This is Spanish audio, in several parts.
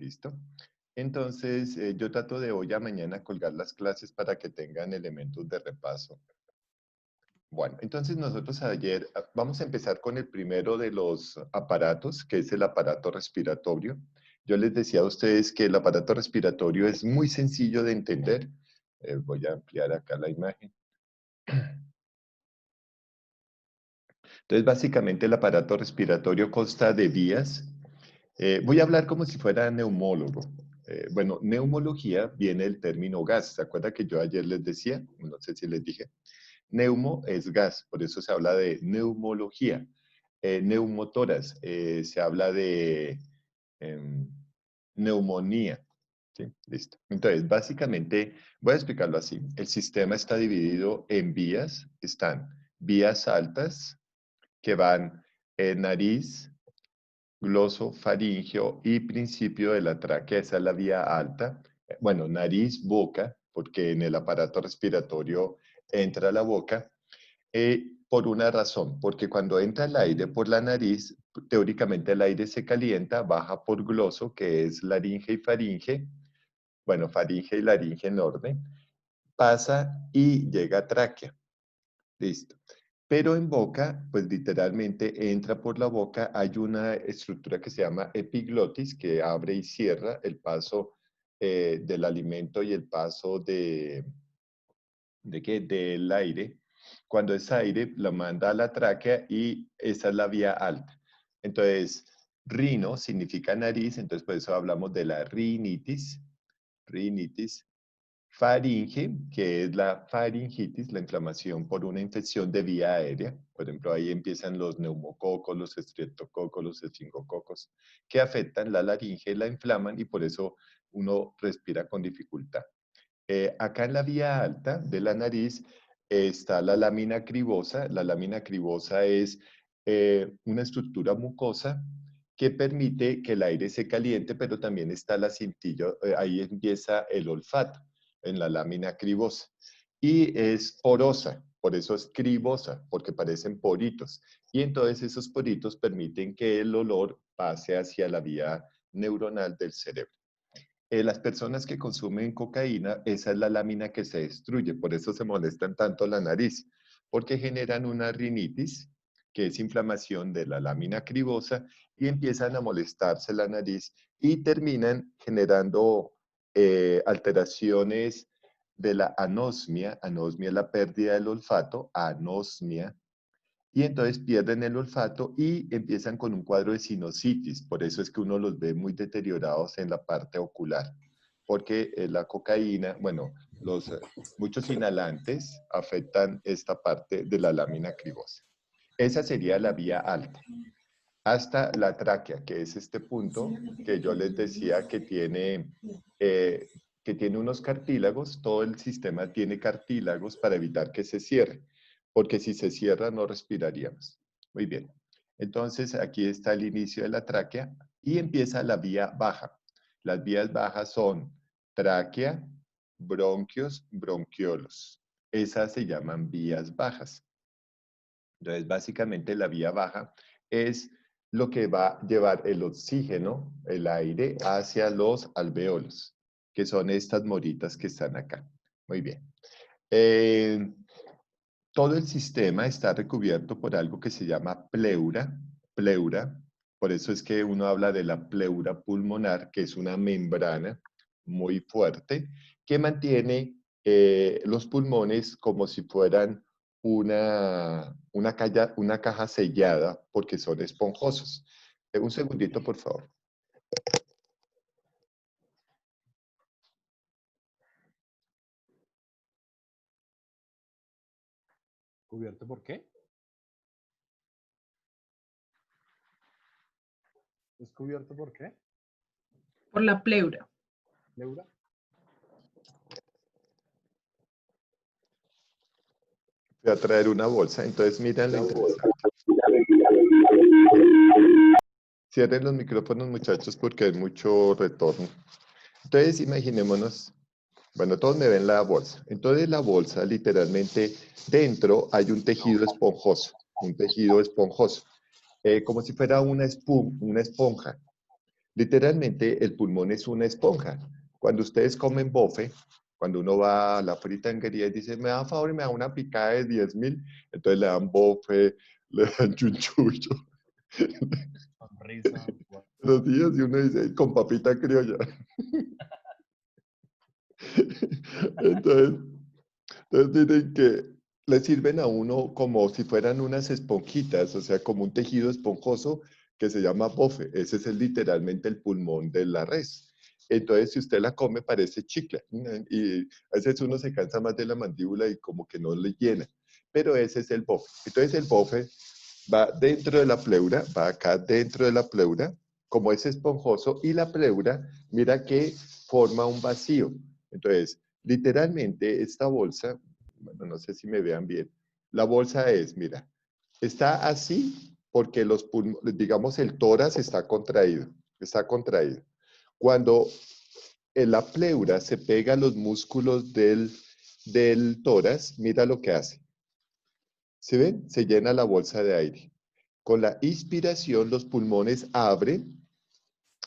¿Listo? Entonces, yo trato de hoy a mañana colgar las clases para que tengan elementos de repaso. Bueno, entonces nosotros ayer vamos a empezar con el primero de los aparatos, que es el aparato respiratorio. Yo les decía a ustedes que el aparato respiratorio es muy sencillo de entender. Voy a ampliar acá la imagen. Entonces, básicamente el aparato respiratorio consta de vías. Voy a hablar como si fuera neumólogo. Bueno, neumología viene del término gas. ¿Se acuerda que yo ayer les decía? No sé si les dije. Neumo es gas, por eso se habla de neumología. Neumotoras, se habla de em, neumonía. ¿Sí? Listo. Entonces, básicamente, voy a explicarlo así. El sistema está dividido en vías. Están vías altas, que van en nariz, gloso, faringeo y principio de la tráquea. Esa es la vía alta. Bueno, nariz, boca, porque en el aparato respiratorio entra la boca. Por una razón, porque cuando entra el aire por la nariz, teóricamente el aire se calienta, baja por gloso, que es laringe y faringe, bueno, faringe y laringe en orden, pasa y llega a tráquea. Listo. Pero en boca, pues literalmente entra por la boca, hay una estructura que se llama epiglotis, que abre y cierra el paso del alimento y el paso ¿de qué? Del aire. Cuando es aire, lo manda a la tráquea y esa es la vía alta. Entonces, rino significa nariz, entonces por eso hablamos de la rinitis. Rinitis. Faringe, que es la faringitis, la inflamación por una infección de vía aérea. Por ejemplo, ahí empiezan los neumococos, los estreptococos, los esfingococos, que afectan la laringe, la inflaman y por eso uno respira con dificultad. Acá en la vía alta de la nariz está la lámina cribosa. La lámina cribosa es una estructura mucosa que permite que el aire se caliente, pero también está la cintilla, ahí empieza el olfato, en la lámina cribosa. Y es porosa, por eso es cribosa, porque parecen poritos. Y entonces esos poritos permiten que el olor pase hacia la vía neuronal del cerebro. Las personas que consumen cocaína, esa es la lámina que se destruye, por eso se molestan tanto la nariz, porque generan una rinitis, que es inflamación de la lámina cribosa, y empiezan a molestarse la nariz y terminan generando alteraciones de la anosmia. Anosmia es la pérdida del olfato, anosmia, y entonces pierden el olfato y empiezan con un cuadro de sinusitis. Por eso es que uno los ve muy deteriorados en la parte ocular, porque la cocaína, bueno, muchos inhalantes afectan esta parte de la lámina cribosa. Esa sería la vía alta. Hasta la tráquea, que es este punto que yo les decía que tiene unos cartílagos. Todo el sistema tiene cartílagos para evitar que se cierre, porque si se cierra no respiraríamos. Muy bien. Entonces, aquí está el inicio de la tráquea y empieza la vía baja. Las vías bajas son tráquea, bronquios, bronquiolos. Esas se llaman vías bajas. Entonces, básicamente la vía baja es lo que va a llevar el oxígeno, el aire, hacia los alvéolos, que son estas moritas que están acá. Muy bien. Eh, Todo el sistema está recubierto por algo que se llama pleura. Pleura. Por eso es que uno habla de la pleura pulmonar, que es una membrana muy fuerte que mantiene los pulmones como si fueran una caja sellada porque son esponjosos. Un segundito, por favor. ¿Cubierto por qué? ¿Es cubierto por qué? Por la pleura. ¿Pleura? Voy a traer una bolsa. Entonces, miren lo interesante. Cierren los micrófonos, muchachos, porque hay mucho retorno. Entonces, imaginémonos, bueno, todos me ven la bolsa. Entonces, la bolsa, literalmente, dentro hay un tejido esponjoso, como si fuera una esponja. Literalmente, el pulmón es una esponja. Cuando ustedes comen bofe, cuando uno va a la fritanguería y dice, me da favor y me da una picada de 10.000, entonces le dan bofe, le dan chunchullo, Sonrisa. los días y uno dice, con papita criolla. Entonces, miren que le sirven a uno como si fueran unas esponjitas, o sea, como un tejido esponjoso que se llama bofe. Ese es literalmente el pulmón de la res. Entonces, si usted la come, parece chicle. Y a veces uno se cansa más de la mandíbula y como que no le llena. Pero ese es el bofe. Entonces, el bofe va dentro de la pleura, va acá dentro de la pleura, como es esponjoso, y la pleura, mira que forma un vacío. Entonces, literalmente esta bolsa, bueno, no sé si me vean bien, la bolsa es, mira, está así porque los pulmones, digamos, el tórax está contraído, está contraído. Cuando en la pleura se pega a los músculos del tórax, mira lo que hace. ¿Se ven? Se llena la bolsa de aire. Con la inspiración, los pulmones abren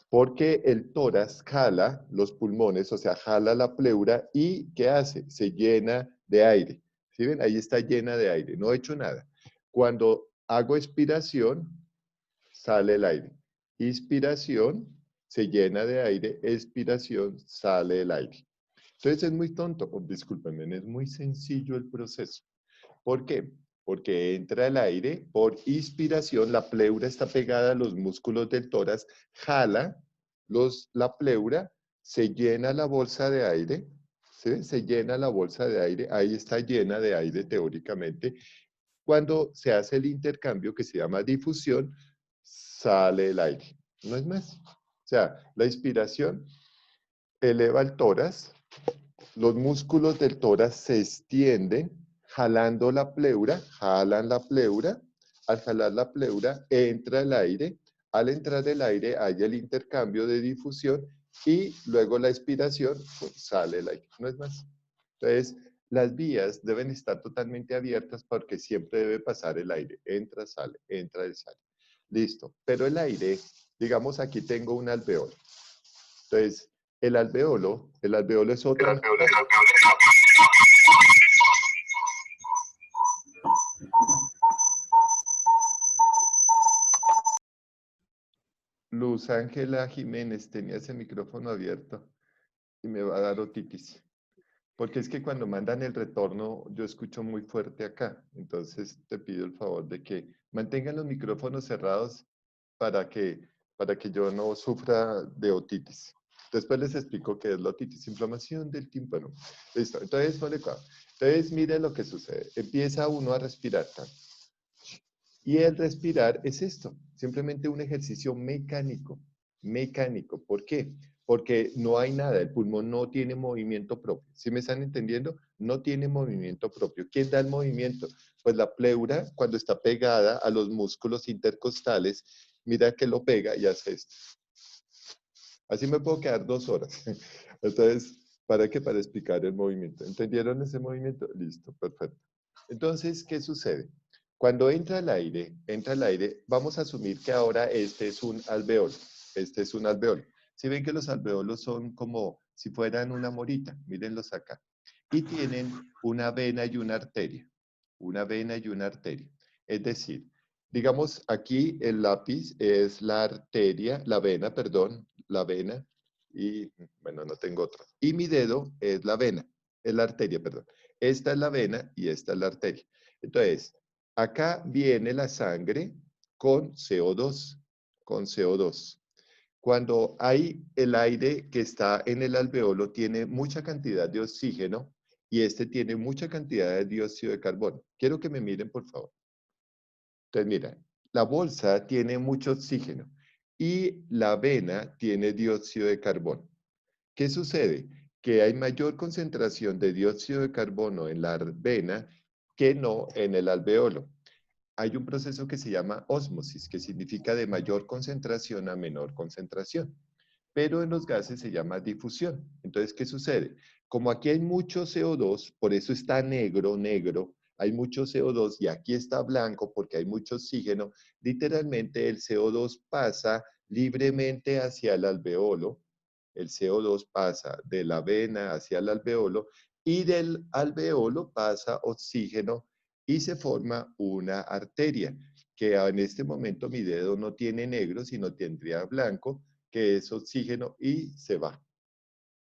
porque el tórax jala los pulmones, o sea, jala la pleura y ¿qué hace? Se llena de aire. ¿Sí ven? Ahí está llena de aire. No he hecho nada. Cuando hago expiración, sale el aire. Inspiración, se llena de aire. Expiración, sale el aire. Entonces es muy tonto, discúlpenme, es muy sencillo el proceso. ¿Por qué? Porque entra el aire por inspiración, la pleura está pegada a los músculos del tórax, jala la pleura, se llena la bolsa de aire, ¿sí? Se llena la bolsa de aire, ahí está llena de aire teóricamente. Cuando se hace el intercambio que se llama difusión, sale el aire, no es más. O sea, la inspiración eleva el tórax, los músculos del tórax se extienden jalando la pleura, jalan la pleura. Al jalar la pleura entra el aire. Al entrar el aire hay el intercambio de difusión y luego la expiración, pues, sale el aire. No es más. Entonces, las vías deben estar totalmente abiertas porque siempre debe pasar el aire. Entra y sale. Listo. Pero el aire, digamos, aquí tengo un alveolo. Entonces, el alveolo es otra. Luz Ángela Jiménez tenía ese micrófono abierto y me va a dar otitis. Porque es que cuando mandan el retorno yo escucho muy fuerte acá. Entonces te pido el favor de que mantengan los micrófonos cerrados para que, para que yo no sufra de otitis. Después les explico qué es la otitis, inflamación del tímpano. Listo, entonces, entonces mire lo que sucede. Empieza uno a respirar. Y el respirar es esto, simplemente un ejercicio mecánico, mecánico. ¿Por qué? Porque no hay nada, el pulmón no tiene movimiento propio. ¿Sí me están entendiendo? No tiene movimiento propio. ¿Quién da el movimiento? Pues la pleura, cuando está pegada a los músculos intercostales, mira que lo pega y hace esto. Así me puedo quedar 2 horas. Entonces, ¿para qué? Para explicar el movimiento. ¿Entendieron ese movimiento? Listo, perfecto. Entonces, ¿qué sucede? Cuando entra el aire, vamos a asumir que ahora este es un alveolo. Este es un alveolo. Si ven que los alveolos son como si fueran una morita, mírenlos acá. Y tienen una vena y una arteria. Una vena y una arteria. Es decir, digamos aquí el lápiz es la arteria, la vena, perdón, la vena, y bueno, no tengo otro. Y mi dedo es la vena, es la arteria, perdón. Esta es la vena y esta es la arteria. Entonces, acá viene la sangre con CO2, con CO2. Cuando hay el aire que está en el alveolo tiene mucha cantidad de oxígeno y este tiene mucha cantidad de dióxido de carbono. Quiero que me miren, por favor. Entonces, mira, la bolsa tiene mucho oxígeno y la vena tiene dióxido de carbono. ¿Qué sucede? Que hay mayor concentración de dióxido de carbono en la vena que no en el alveolo. Hay un proceso que se llama ósmosis, que significa de mayor concentración a menor concentración. Pero en los gases se llama difusión. Entonces, ¿qué sucede? Como aquí hay mucho CO2, por eso está negro, negro, hay mucho CO2 y aquí está blanco porque hay mucho oxígeno, literalmente el CO2 pasa libremente hacia el alveolo. El CO2 pasa de la vena hacia el alveolo y del alveolo pasa oxígeno y se forma una arteria, que en este momento mi dedo no tiene negro, sino tendría blanco, que es oxígeno y se va.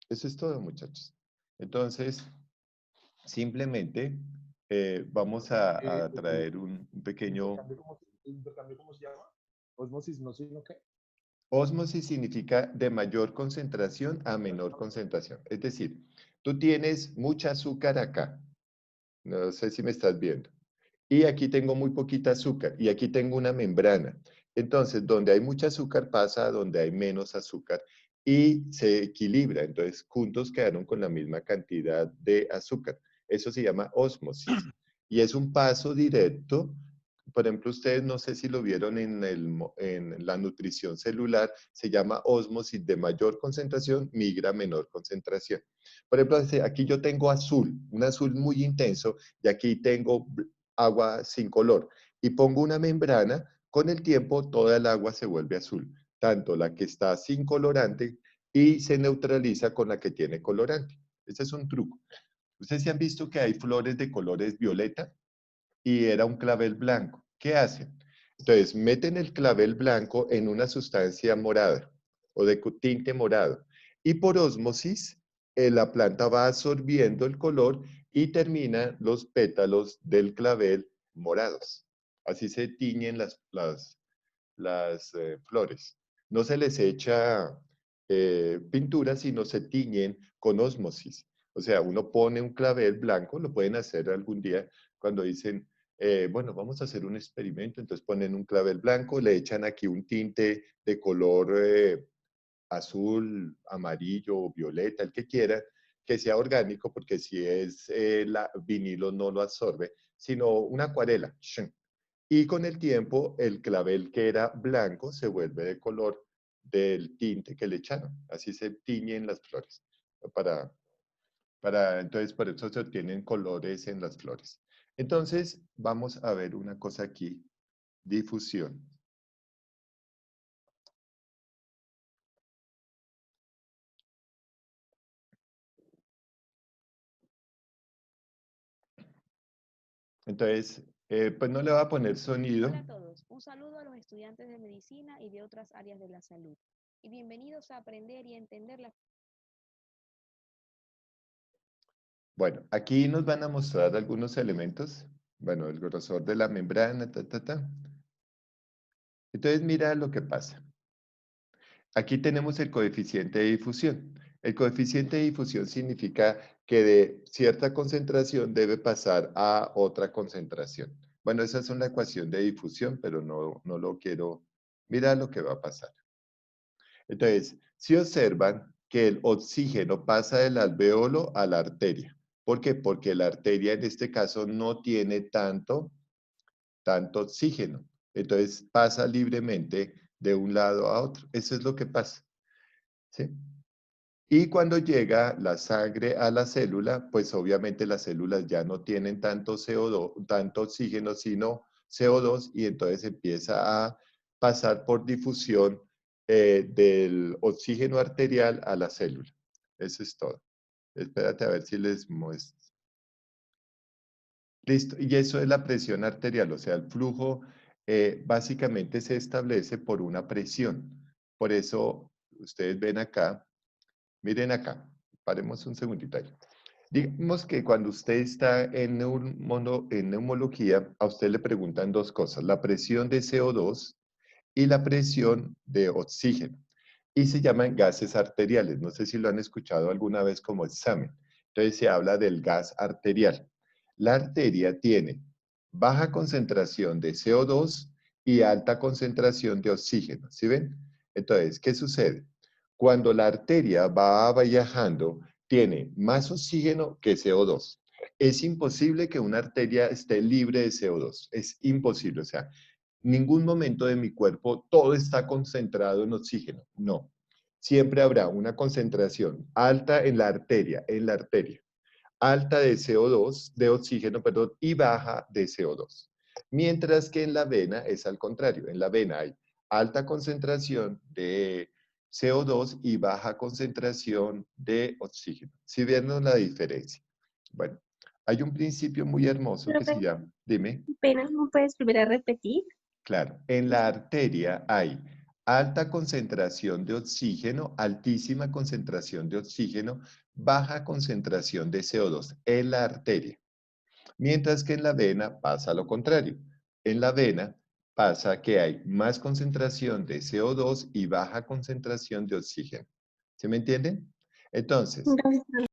Eso es todo, muchachos. Entonces, simplemente vamos a traer un pequeño... ¿Intercambio cómo se llama? Osmosis, no sé, ¿no qué? Ósmosis significa de mayor concentración a menor concentración. Es decir, tú tienes mucha azúcar acá. No sé si me estás viendo. Y aquí tengo muy poquita azúcar y aquí tengo una membrana. Entonces, donde hay mucha azúcar pasa a donde hay menos azúcar y se equilibra. Entonces, juntos quedaron con la misma cantidad de azúcar. Eso se llama ósmosis. Y es un paso directo. Por ejemplo, ustedes no sé si lo vieron en la nutrición celular, se llama ósmosis de mayor concentración, migra a menor concentración. Por ejemplo, aquí yo tengo azul, un azul muy intenso, y aquí tengo agua sin color. Y pongo una membrana, con el tiempo toda el agua se vuelve azul, tanto la que está sin colorante y se neutraliza con la que tiene colorante. Ese es un truco. Ustedes se han visto que hay flores de colores violeta y era un clavel blanco. ¿Qué hacen? Entonces, meten el clavel blanco en una sustancia morada o de tinte morado y por ósmosis la planta va absorbiendo el color y termina los pétalos del clavel morados. Así se tiñen las flores. No se les echa pintura, sino se tiñen con ósmosis. O sea, uno pone un clavel blanco, lo pueden hacer algún día cuando dicen, bueno, vamos a hacer un experimento, entonces ponen un clavel blanco, le echan aquí un tinte de color azul, amarillo o violeta, el que quiera, que sea orgánico, porque si es vinilo no lo absorbe, sino una acuarela. Y con el tiempo, el clavel que era blanco se vuelve de color del tinte que le echaron. Así se tiñen las flores. Para, entonces, por eso se obtienen colores en las flores. Entonces, vamos a ver una cosa aquí. Difusión. Entonces, pues no le voy a poner sonido. Hola a todos, un saludo a los estudiantes de medicina y de otras áreas de la salud. Y bienvenidos a aprender y entender la... Bueno, aquí nos van a mostrar algunos elementos. Bueno, el grosor de la membrana, ta, ta, ta. Entonces, mira lo que pasa. Aquí tenemos el coeficiente de difusión. El coeficiente de difusión significa que de cierta concentración debe pasar a otra concentración. Bueno, esa es una ecuación de difusión, pero no lo quiero. Mira lo que va a pasar. Entonces, si observan que el oxígeno pasa del alveolo a la arteria. ¿Por qué? Porque la arteria en este caso no tiene tanto oxígeno. Entonces pasa libremente de un lado a otro. Eso es lo que pasa. ¿Sí? Y cuando llega la sangre a la célula, pues obviamente las células ya no tienen tanto CO2, tanto oxígeno, sino CO2, y entonces empieza a pasar por difusión del oxígeno arterial a la célula. Eso es todo. Espérate a ver si les muestro. Listo, y eso es la presión arterial, o sea, el flujo básicamente se establece por una presión. Por eso, ustedes ven acá, miren acá, paremos un segundito ahí. Digamos que cuando usted está en neumología, a usted le preguntan dos cosas, la presión de CO2 y la presión de oxígeno. Y se llaman gases arteriales. No sé si lo han escuchado alguna vez como examen. Entonces se habla del gas arterial. La arteria tiene baja concentración de CO2 y alta concentración de oxígeno. ¿Sí ven? Entonces, ¿qué sucede? Cuando la arteria va viajando, tiene más oxígeno que CO2. Es imposible que una arteria esté libre de CO2. Es imposible. O sea, ningún momento de mi cuerpo todo está concentrado en oxígeno. No. Siempre habrá una concentración alta en la arteria, alta de CO2, de oxígeno, perdón, y baja de CO2. Mientras que en la vena es al contrario. En la vena hay alta concentración de CO2 y baja concentración de oxígeno. ¿Sí vieron la diferencia? Bueno, hay un principio muy hermoso que se Profe, llama, dime. apenas me puedes volver a repetir. Claro, en la arteria hay alta concentración de oxígeno, altísima concentración de oxígeno, baja concentración de CO2 en la arteria. Mientras que en la vena pasa lo contrario. En la vena pasa que hay más concentración de CO2 y baja concentración de oxígeno. ¿Sí me entienden? Entonces, Gracias.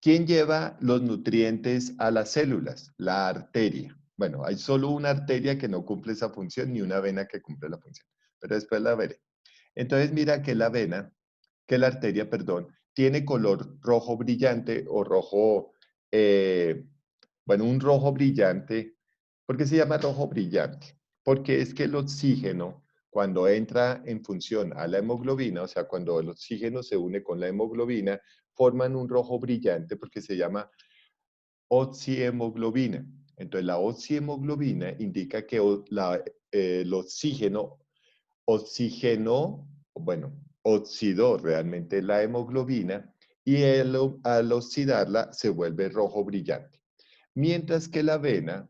¿quién lleva los nutrientes a las células? La arteria. Bueno, hay solo una arteria que no cumple esa función ni una vena que cumple la función, pero después la veré. Entonces mira que la vena, que la arteria, perdón, tiene color rojo brillante o rojo, bueno, un rojo brillante. ¿Por qué se llama rojo brillante? Porque es que el oxígeno, cuando entra en función a la hemoglobina, o sea, cuando el oxígeno se une con la hemoglobina, forman un rojo brillante porque se llama oxihemoglobina. Entonces, la oxihemoglobina indica que el oxígeno oxigenó, bueno, oxidó realmente la hemoglobina y al oxidarla se vuelve rojo brillante. Mientras que la vena,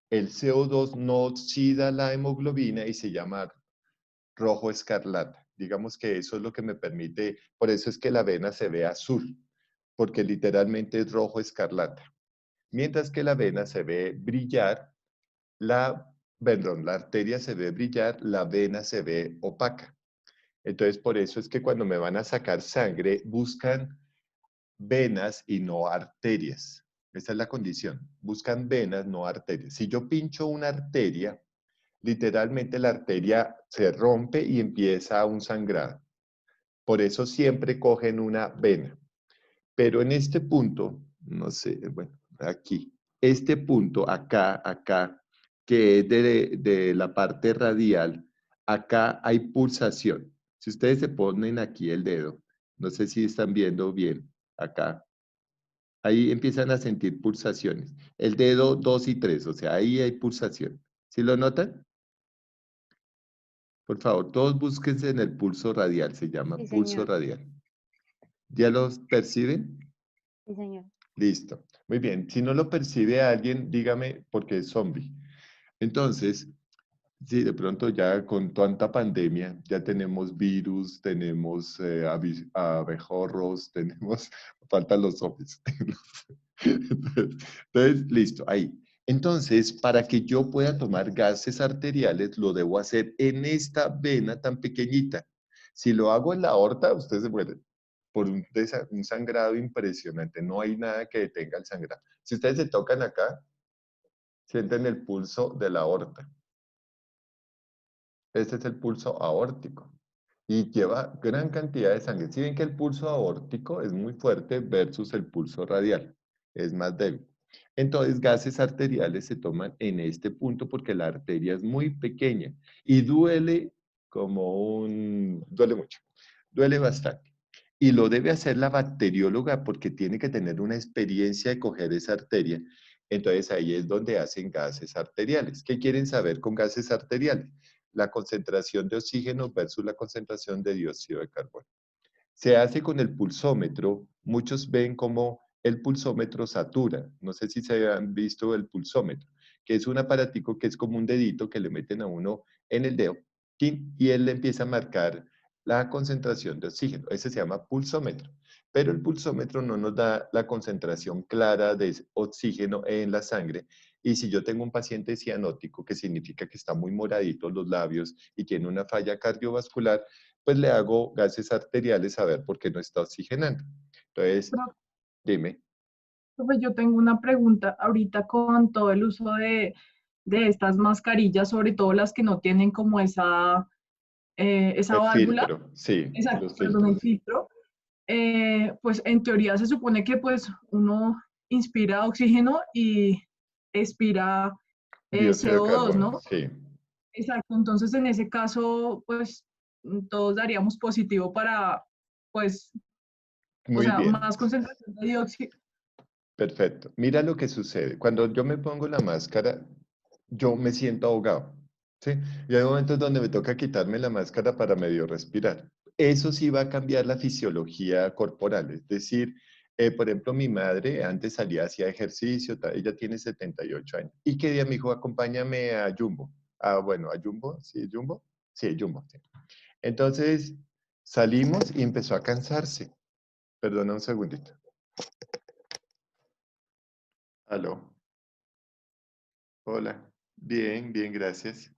el CO2 no oxida la hemoglobina y se llama rojo escarlata. Digamos que eso es lo que me permite, por eso es que la vena se ve azul, porque literalmente es rojo escarlata. Mientras que la vena se ve brillar, la arteria se ve brillar, la vena se ve opaca. Entonces, por eso es que cuando me van a sacar sangre, buscan venas y no arterias. Esa es la condición. Buscan venas, no arterias. Si yo pincho una arteria, literalmente la arteria se rompe y empieza un sangrado. Por eso siempre cogen una vena. Pero en este punto, no sé, bueno, aquí, este punto, acá, que es de la parte radial, acá hay pulsación. Si ustedes se ponen aquí el dedo, no sé si están viendo bien, acá, ahí empiezan a sentir pulsaciones. El dedo 2 y 3, o sea, ahí hay pulsación. ¿Sí lo notan? Por favor, todos búsquense en el pulso radial, se llama Sí, pulso señor. radial. ¿Ya los perciben? Sí, señor. Listo. Muy bien. Si no lo percibe alguien, dígame porque es zombie. Entonces, sí, de pronto ya con tanta pandemia, ya tenemos virus, tenemos abejorros, tenemos, faltan los zombies. Entonces, listo, ahí. Entonces, para que yo pueda tomar gases arteriales, lo debo hacer en esta vena tan pequeñita. Si lo hago en la aorta, usted se muere por un sangrado impresionante. No hay nada que detenga el sangrado. Si ustedes se tocan acá, sienten el pulso de la aorta. Este es el pulso aórtico y lleva gran cantidad de sangre. Si ven que el pulso aórtico es muy fuerte versus el pulso radial, es más débil. Entonces, gases arteriales se toman en este punto porque la arteria es muy pequeña y duele duele mucho, duele bastante. Y lo debe hacer la bacterióloga porque tiene que tener una experiencia de coger esa arteria. Entonces ahí es donde hacen gases arteriales. ¿Qué quieren saber con gases arteriales? La concentración de oxígeno versus la concentración de dióxido de carbono. Se hace con el pulsómetro. Muchos ven como el pulsómetro satura. No sé si se han visto el pulsómetro, que es un aparatico que es como un dedito que le meten a uno en el dedo y él le empieza a marcar la concentración de oxígeno. Ese se llama pulsómetro. Pero el pulsómetro no nos da la concentración clara de oxígeno en la sangre. Y si yo tengo un paciente cianótico, que significa que está muy moradito los labios y tiene una falla cardiovascular, pues le hago gases arteriales a ver por qué no está oxigenando. Entonces, Pero, dime, pues yo tengo una pregunta ahorita con todo el uso de estas mascarillas, sobre todo las que no tienen como esa el válvula, filtro, sí, exacto, los perdón, el filtros. filtro. Pues en teoría se supone que pues uno inspira oxígeno y expira Dióxido de CO2, carbono, ¿no? sí, Exacto, entonces en ese caso pues todos daríamos positivo para pues, o muy sea, bien, más concentración de dióxido. perfecto. Mira lo que sucede. Cuando yo me pongo la máscara, yo me siento ahogado. Sí, y hay momentos donde me toca quitarme la máscara para medio respirar. Eso sí va a cambiar la fisiología corporal. Es decir, por ejemplo, mi madre antes salía, hacía ejercicio, ella tiene 78 años. ¿Y qué día me dijo, acompáñame a Jumbo? Ah, bueno, a Jumbo, ¿sí, Jumbo? Sí, Jumbo, sí. Entonces salimos y empezó a cansarse. Perdona un segundito. Aló. Hola. Bien, bien, gracias.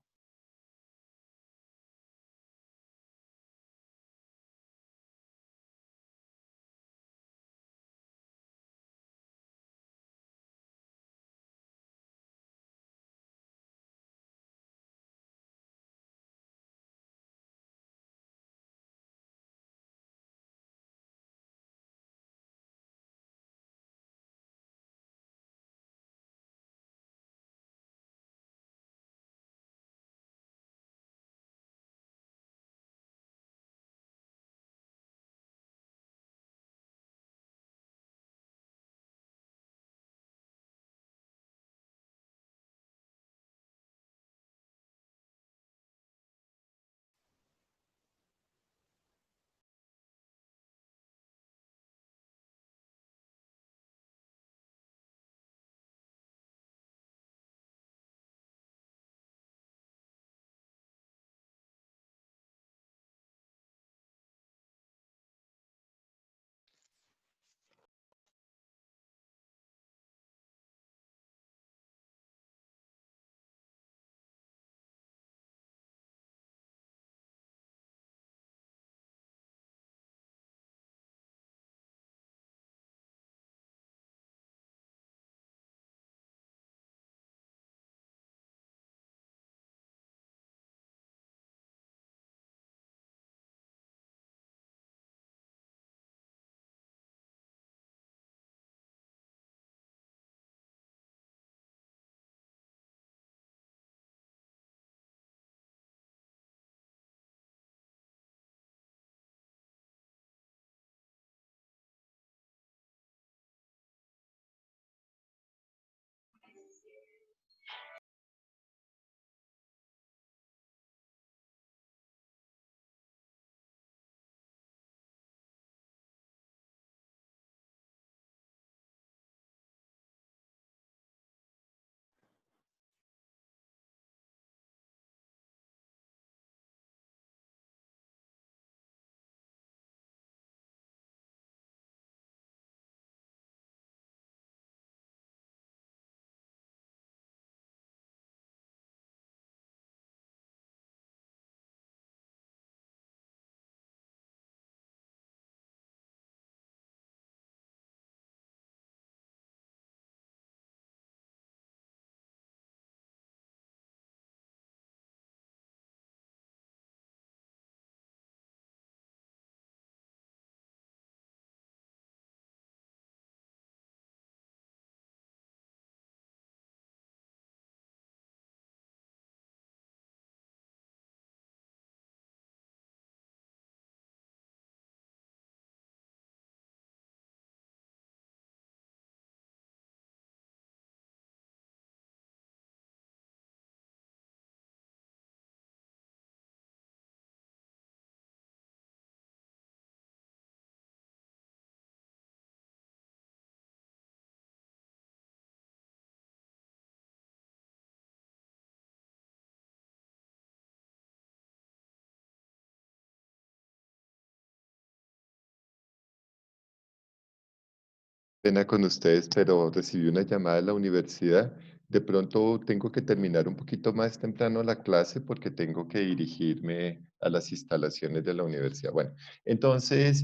Pena con ustedes, pero recibí una llamada de la universidad. De pronto tengo que terminar un poquito más temprano la clase porque tengo que dirigirme a las instalaciones de la universidad. Bueno, entonces,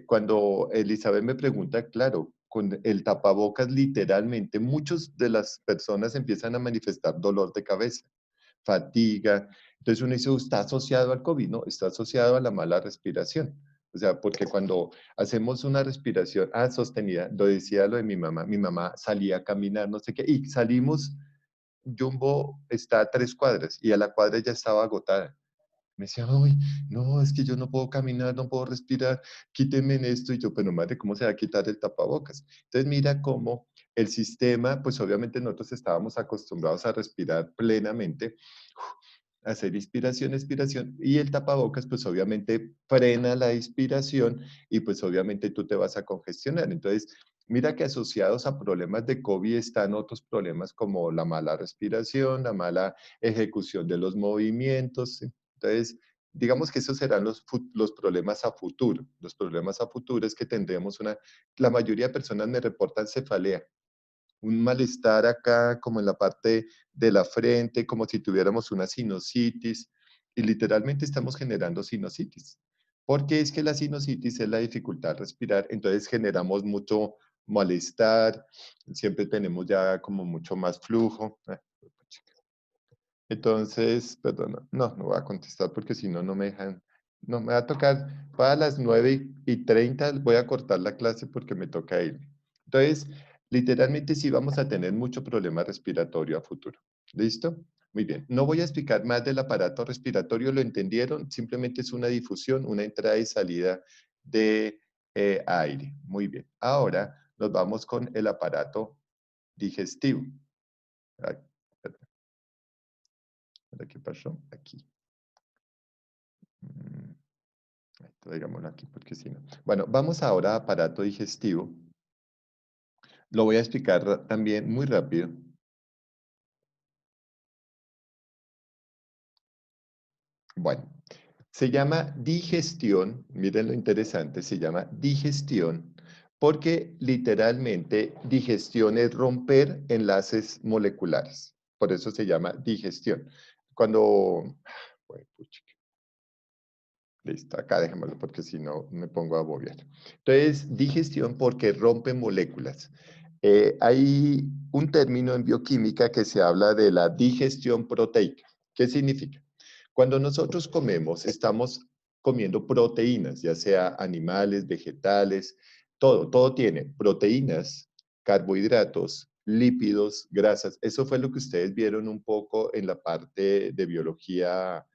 cuando Elizabeth me pregunta, claro, con el tapabocas literalmente, muchas de las personas empiezan a manifestar dolor de cabeza, fatiga. Entonces uno dice, ¿está asociado al COVID? No, está asociado a la mala respiración. O sea, porque cuando hacemos una respiración sostenida, lo decía lo de mi mamá salía a caminar, no sé qué, y salimos, Jumbo está a 3 cuadras y a la cuadra ya estaba agotada. Me decía, uy, no, es que yo no puedo caminar, no puedo respirar, quíteme en esto. Y yo, pero madre, ¿cómo se va a quitar el tapabocas? Entonces mira cómo El sistema, pues obviamente nosotros estábamos acostumbrados a respirar plenamente, hacer inspiración, expiración, y el tapabocas, pues obviamente frena la inspiración y pues obviamente tú te vas a congestionar. Entonces, mira que asociados a problemas de COVID están otros problemas como la mala respiración, la mala ejecución de los movimientos. ¿Sí? Entonces, digamos que esos serán los problemas a futuro. Los problemas a futuro es que tendremos la mayoría de personas me reportan cefalea, un malestar acá como en la parte de la frente, como si tuviéramos una sinusitis, y literalmente estamos generando sinusitis. Porque es que la sinusitis es la dificultad de respirar, entonces generamos mucho malestar, siempre tenemos ya como mucho más flujo. Entonces, perdón, no voy a contestar porque si no, no me dejan, no, me va a tocar, para las 9:30 voy a cortar la clase porque me toca ir. Entonces, literalmente sí vamos a tener mucho problema respiratorio a futuro. ¿Listo? Muy bien. No voy a explicar más del aparato respiratorio, ¿lo entendieron? Simplemente es una difusión, una entrada y salida de aire. Muy bien. Ahora nos vamos con el aparato digestivo. Ay, perdón. ¿Qué pasó? Aquí. Traigámoslo aquí porque si no. Bueno, vamos ahora a aparato digestivo. Lo voy a explicar también muy rápido. Bueno, se llama digestión, miren lo interesante, se llama digestión porque literalmente digestión es romper enlaces moleculares. Por eso se llama digestión. Cuando... Bueno, puchica. Listo, acá dejémoslo porque si no me pongo a bobear. Entonces, digestión porque rompe moléculas. Hay un término en bioquímica que se habla de la digestión proteica. ¿Qué significa? Cuando nosotros comemos, estamos comiendo proteínas, ya sea animales, vegetales, todo tiene proteínas, carbohidratos, lípidos, grasas. Eso fue lo que ustedes vieron un poco en la parte de biología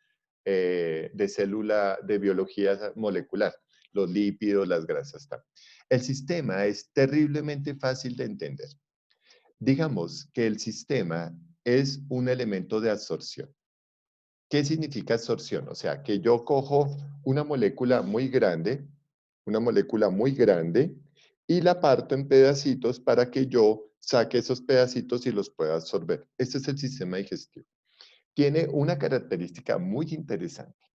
de célula, de biología molecular, los lípidos, las grasas. Tal. El sistema es terriblemente fácil de entender. Digamos que el sistema es un elemento de absorción. ¿Qué significa absorción? O sea, que yo cojo una molécula muy grande, y la parto en pedacitos para que yo saque esos pedacitos y los pueda absorber. Este es el sistema digestivo. Tiene una característica muy interesante.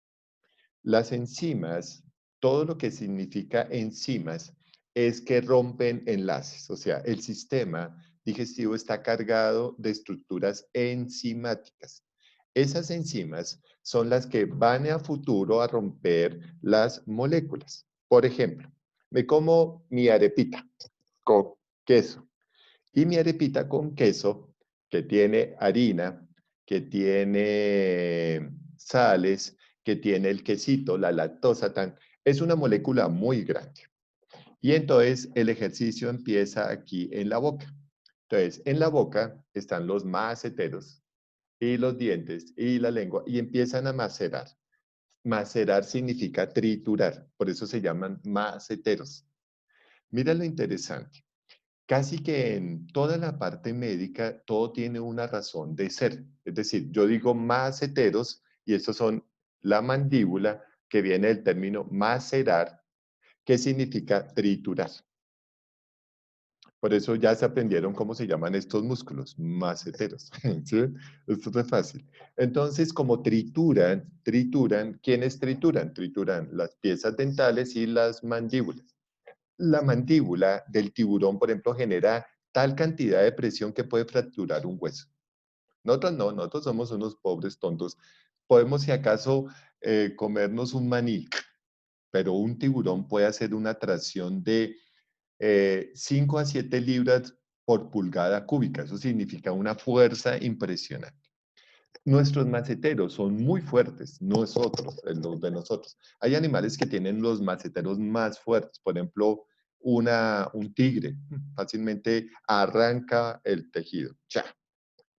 Las enzimas, todo lo que significa enzimas, es que rompen enlaces. O sea, el sistema digestivo está cargado de estructuras enzimáticas. Esas enzimas son las que van a futuro a romper las moléculas. Por ejemplo, me como mi arepita con queso. Y mi arepita con queso, que tiene harina, que tiene sales, que tiene el quesito, la lactosa, es una molécula muy grande. Y entonces el ejercicio empieza aquí en la boca. Entonces, en la boca están los maceteros y los dientes y la lengua y empiezan a macerar. Macerar significa triturar, por eso se llaman maceteros. Mira lo interesante. Casi que en toda la parte médica todo tiene una razón de ser. Es decir, yo digo maceteros y estos son la mandíbula, que viene del término macerar, que significa triturar. Por eso ya se aprendieron cómo se llaman estos músculos, maceteros. ¿Sí? Esto es fácil. Entonces, como trituran, ¿quiénes trituran? Trituran las piezas dentales y las mandíbulas. La mandíbula del tiburón, por ejemplo, genera tal cantidad de presión que puede fracturar un hueso. Nosotros no, nosotros somos unos pobres tontos. Podemos, si acaso, comernos un maní, pero un tiburón puede hacer una tracción de 5 a 7 libras por pulgada cúbica. Eso significa una fuerza impresionante. Nuestros maceteros son muy fuertes, nosotros, los de nosotros. Hay animales que tienen los maceteros más fuertes, por ejemplo, un tigre fácilmente arranca el tejido, ¡cha!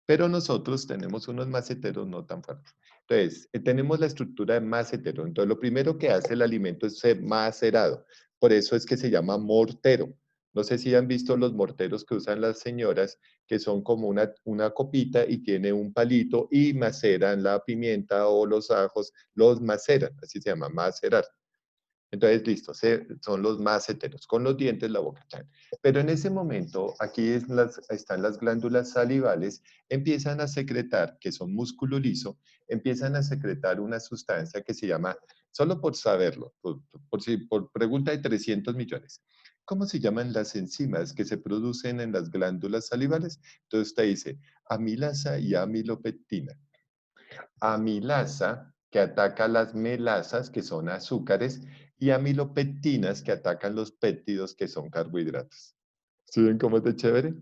Pero nosotros tenemos unos maceteros no tan fuertes. Entonces, tenemos la estructura de macetero. Entonces, lo primero que hace el alimento es ser macerado. Por eso es que se llama mortero. No sé si han visto los morteros que usan las señoras, que son como una copita y tiene un palito y maceran la pimienta o los ajos, los maceran, así se llama, macerar. Entonces, listo, son los maceteros, con los dientes la boca. Chan. Pero en ese momento, aquí están las glándulas salivales, empiezan a secretar, que son músculo liso, empiezan a secretar una sustancia que se llama, solo por saberlo, por pregunta de 300 millones, ¿cómo se llaman las enzimas que se producen en las glándulas salivales? Entonces usted dice amilasa y amilopectina. Amilasa, que ataca las melasas, que son azúcares, y amilopectinas, que atacan los péptidos, que son carbohidratos. ¿Sí ven cómo es de chévere?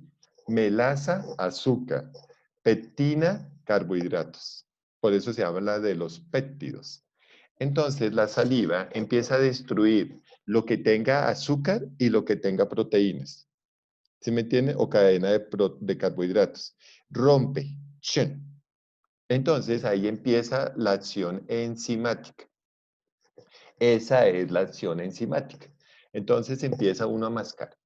Melasa, azúcar. Pectina, carbohidratos. Por eso se habla de los péptidos. Entonces, la saliva empieza a destruir lo que tenga azúcar y lo que tenga proteínas. ¿Sí me entiende? O cadena de carbohidratos. Rompe. Chen. Entonces, ahí empieza la acción enzimática. Esa es la acción enzimática. Entonces, empieza uno a mascar.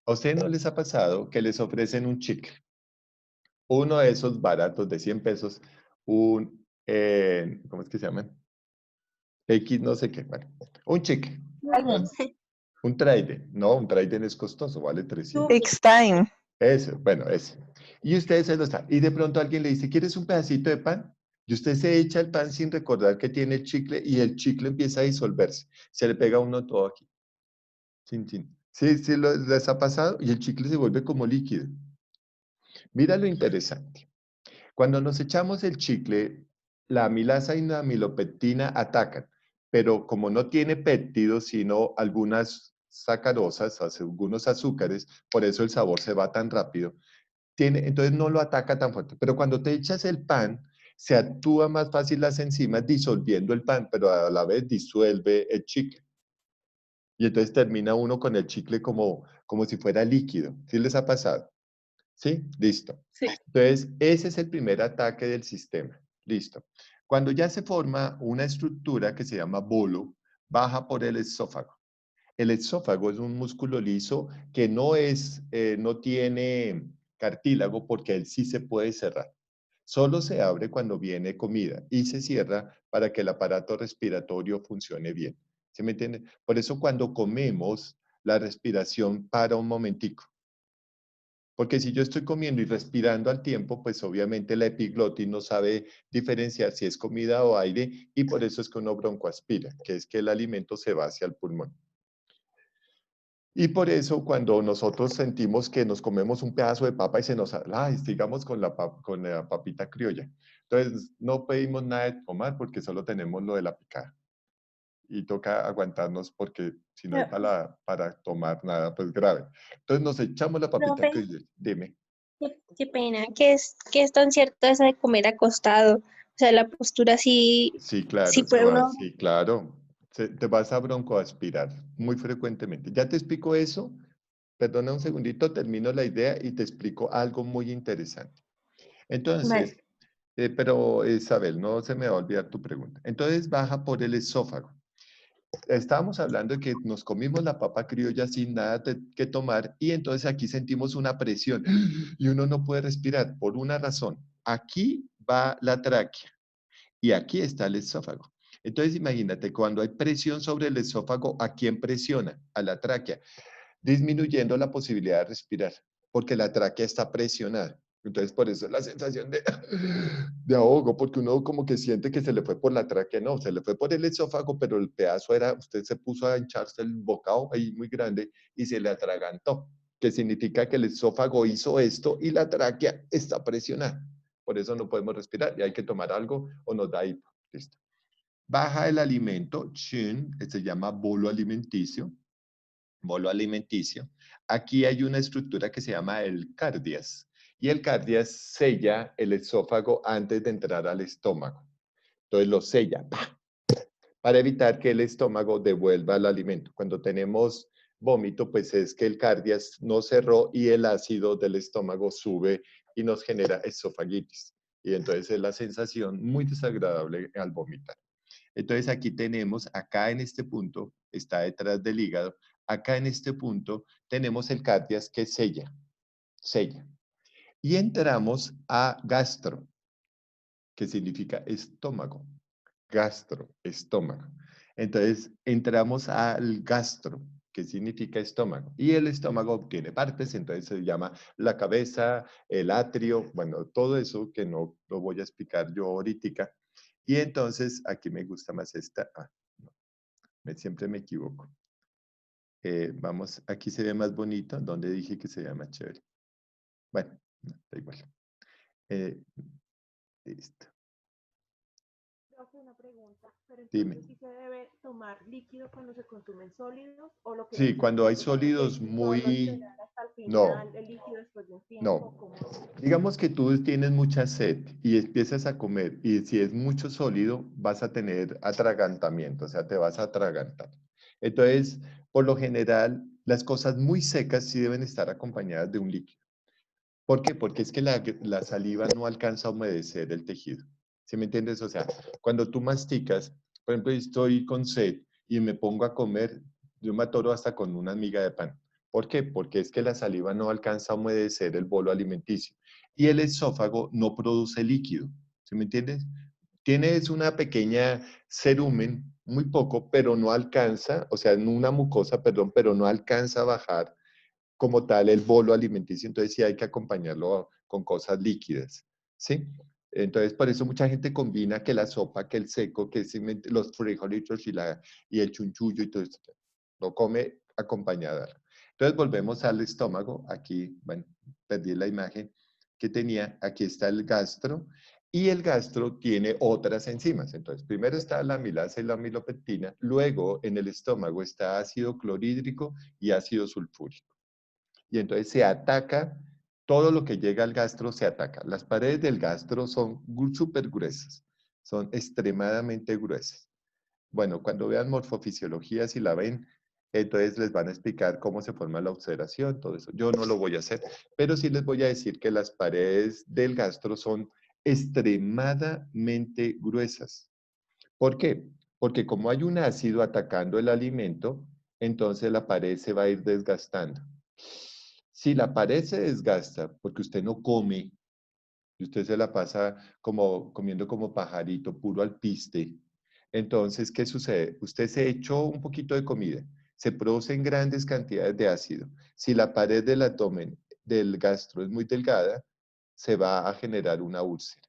¿A ustedes no les ha pasado que les ofrecen un chicle? Uno de esos baratos de 100 pesos, ¿cómo es que se llaman? X no sé qué, bueno, un chicle, Alguien. un Trident. No, un Trident es costoso, vale 300. X-Time. Eso, bueno, ese. Y ustedes se lo están. Y de pronto alguien le dice, ¿quieres un pedacito de pan? Y usted se echa el pan sin recordar que tiene el chicle y el chicle empieza a disolverse. Se le pega a uno todo aquí. Chin, chin. Sí, sí, les ha pasado y el chicle se vuelve como líquido. Mira lo interesante. Cuando nos echamos el chicle, la amilasa y la amilopectina atacan, pero como no tiene péptidos, sino algunas sacarosas, algunos azúcares, por eso el sabor se va tan rápido, entonces no lo ataca tan fuerte. Pero cuando te echas el pan, se actúa más fácil las enzimas disolviendo el pan, pero a la vez disuelve el chicle. Y entonces termina uno con el chicle como si fuera líquido. ¿Sí les ha pasado? ¿Sí? Listo. Sí. Entonces, ese es el primer ataque del sistema. Listo. Cuando ya se forma una estructura que se llama bolo, baja por el esófago. El esófago es un músculo liso que no tiene cartílago porque él sí se puede cerrar. Solo se abre cuando viene comida y se cierra para que el aparato respiratorio funcione bien. ¿Sí me entiende? Por eso cuando comemos, la respiración para un momentico. Porque si yo estoy comiendo y respirando al tiempo, pues obviamente la epiglotis no sabe diferenciar si es comida o aire y por eso es que uno broncoaspira, que es que el alimento se va hacia el pulmón. Y por eso cuando nosotros sentimos que nos comemos un pedazo de papa y se nos, sigamos con la papita criolla. Entonces no pedimos nada de tomar porque solo tenemos lo de la picada. Y toca aguantarnos porque si no hay para tomar nada, pues grave. Entonces nos echamos la papita Profe, criolla. Dime. qué pena. ¿Qué es tan cierto eso de comer acostado? O sea, la postura sí, Sí, claro, sí puede uno. sí, claro. Te vas a broncoaspirar muy frecuentemente. Ya te explico eso. Perdona un segundito, termino la idea y te explico algo muy interesante. Entonces, Vale. pero Isabel, no se me va a olvidar tu pregunta. Entonces baja por el esófago. Estábamos hablando de que nos comimos la papa criolla sin nada que tomar y entonces aquí sentimos una presión y uno no puede respirar por una razón. Aquí va la tráquea y aquí está el esófago. Entonces imagínate, cuando hay presión sobre el esófago, ¿a quién presiona? A la tráquea, disminuyendo la posibilidad de respirar, porque la tráquea está presionada. Entonces, por eso la sensación de ahogo, porque uno como que siente que se le fue por la tráquea, no, se le fue por el esófago, pero el pedazo era, usted se puso a hincharse el bocado ahí muy grande y se le atragantó, que significa que el esófago hizo esto y la tráquea está presionada. Por eso no podemos respirar y hay que tomar algo o nos da hipo. Listo. Baja el alimento, chin, que se llama bolo alimenticio. Bolo alimenticio. Aquí hay una estructura que se llama el cardias y el cardias sella el esófago antes de entrar al estómago. Entonces lo sella para evitar que el estómago devuelva el alimento. Cuando tenemos vómito, pues es que el cardias no cerró y el ácido del estómago sube y nos genera esofagitis. Y entonces es la sensación muy desagradable al vomitar. Entonces aquí tenemos, acá en este punto, está detrás del hígado, acá en este punto tenemos el cardias que sella. Y entramos a gastro, que significa estómago. Gastro, estómago. Entonces, entramos al gastro, que significa estómago. Y el estómago tiene partes, entonces se llama la cabeza, el atrio, bueno, todo eso que no lo voy a explicar yo ahorita. Y entonces, aquí me gusta más esta. No, siempre me equivoco. Vamos, aquí se ve más bonito, donde dije que se llama chévere. Bueno, no, da igual. Listo. Profe, una pregunta, pero Dime. entonces sí se debe tomar líquido cuando se consumen sólidos o lo que Sí, cuando hay o sea, sólidos solo muy... esperar hasta el No, final el líquido después de un tiempo, no. como Digamos que tú tienes mucha sed y empiezas a comer y si es mucho sólido vas a tener atragantamiento, o sea, te vas a atragantar. Entonces, por lo general, las cosas muy secas sí deben estar acompañadas de un líquido. ¿Por qué? Porque es que la saliva no alcanza a humedecer el tejido. ¿Sí me entiendes? O sea, cuando tú masticas, por ejemplo, estoy con sed y me pongo a comer, yo me atoro hasta con una miga de pan. ¿Por qué? Porque es que la saliva no alcanza a humedecer el bolo alimenticio y el esófago no produce líquido. ¿Sí me entiendes? Tienes una pequeña cerumen, muy poco, pero no alcanza, o sea, una mucosa, perdón, pero no alcanza a bajar como tal el bolo alimenticio, entonces sí hay que acompañarlo con cosas líquidas, ¿sí? Entonces, por eso mucha gente combina que la sopa, que el seco, que los frijolitos y el chunchullo y todo esto. Lo come acompañada. Entonces, volvemos al estómago. Aquí, bueno, perdí la imagen que tenía. Aquí está el gastro. Y el gastro tiene otras enzimas. Entonces, primero está la amilasa y la amilopectina. Luego, en el estómago está ácido clorhídrico y ácido sulfúrico. Y entonces se ataca, todo lo que llega al gastro se ataca. Las paredes del gastro son súper gruesas, son extremadamente gruesas. Bueno, cuando vean morfofisiología, si la ven, entonces les van a explicar cómo se forma la ulceración, todo eso. Yo no lo voy a hacer, pero sí les voy a decir que las paredes del gastro son extremadamente gruesas. ¿Por qué? Porque como hay un ácido atacando el alimento, entonces la pared se va a ir desgastando. Si la pared se desgasta porque usted no come y usted se la pasa como comiendo como pajarito, puro alpiste, entonces, ¿qué sucede? Usted se echó un poquito de comida, se producen grandes cantidades de ácido. Si la pared del abdomen, del gastro es muy delgada, se va a generar una úlcera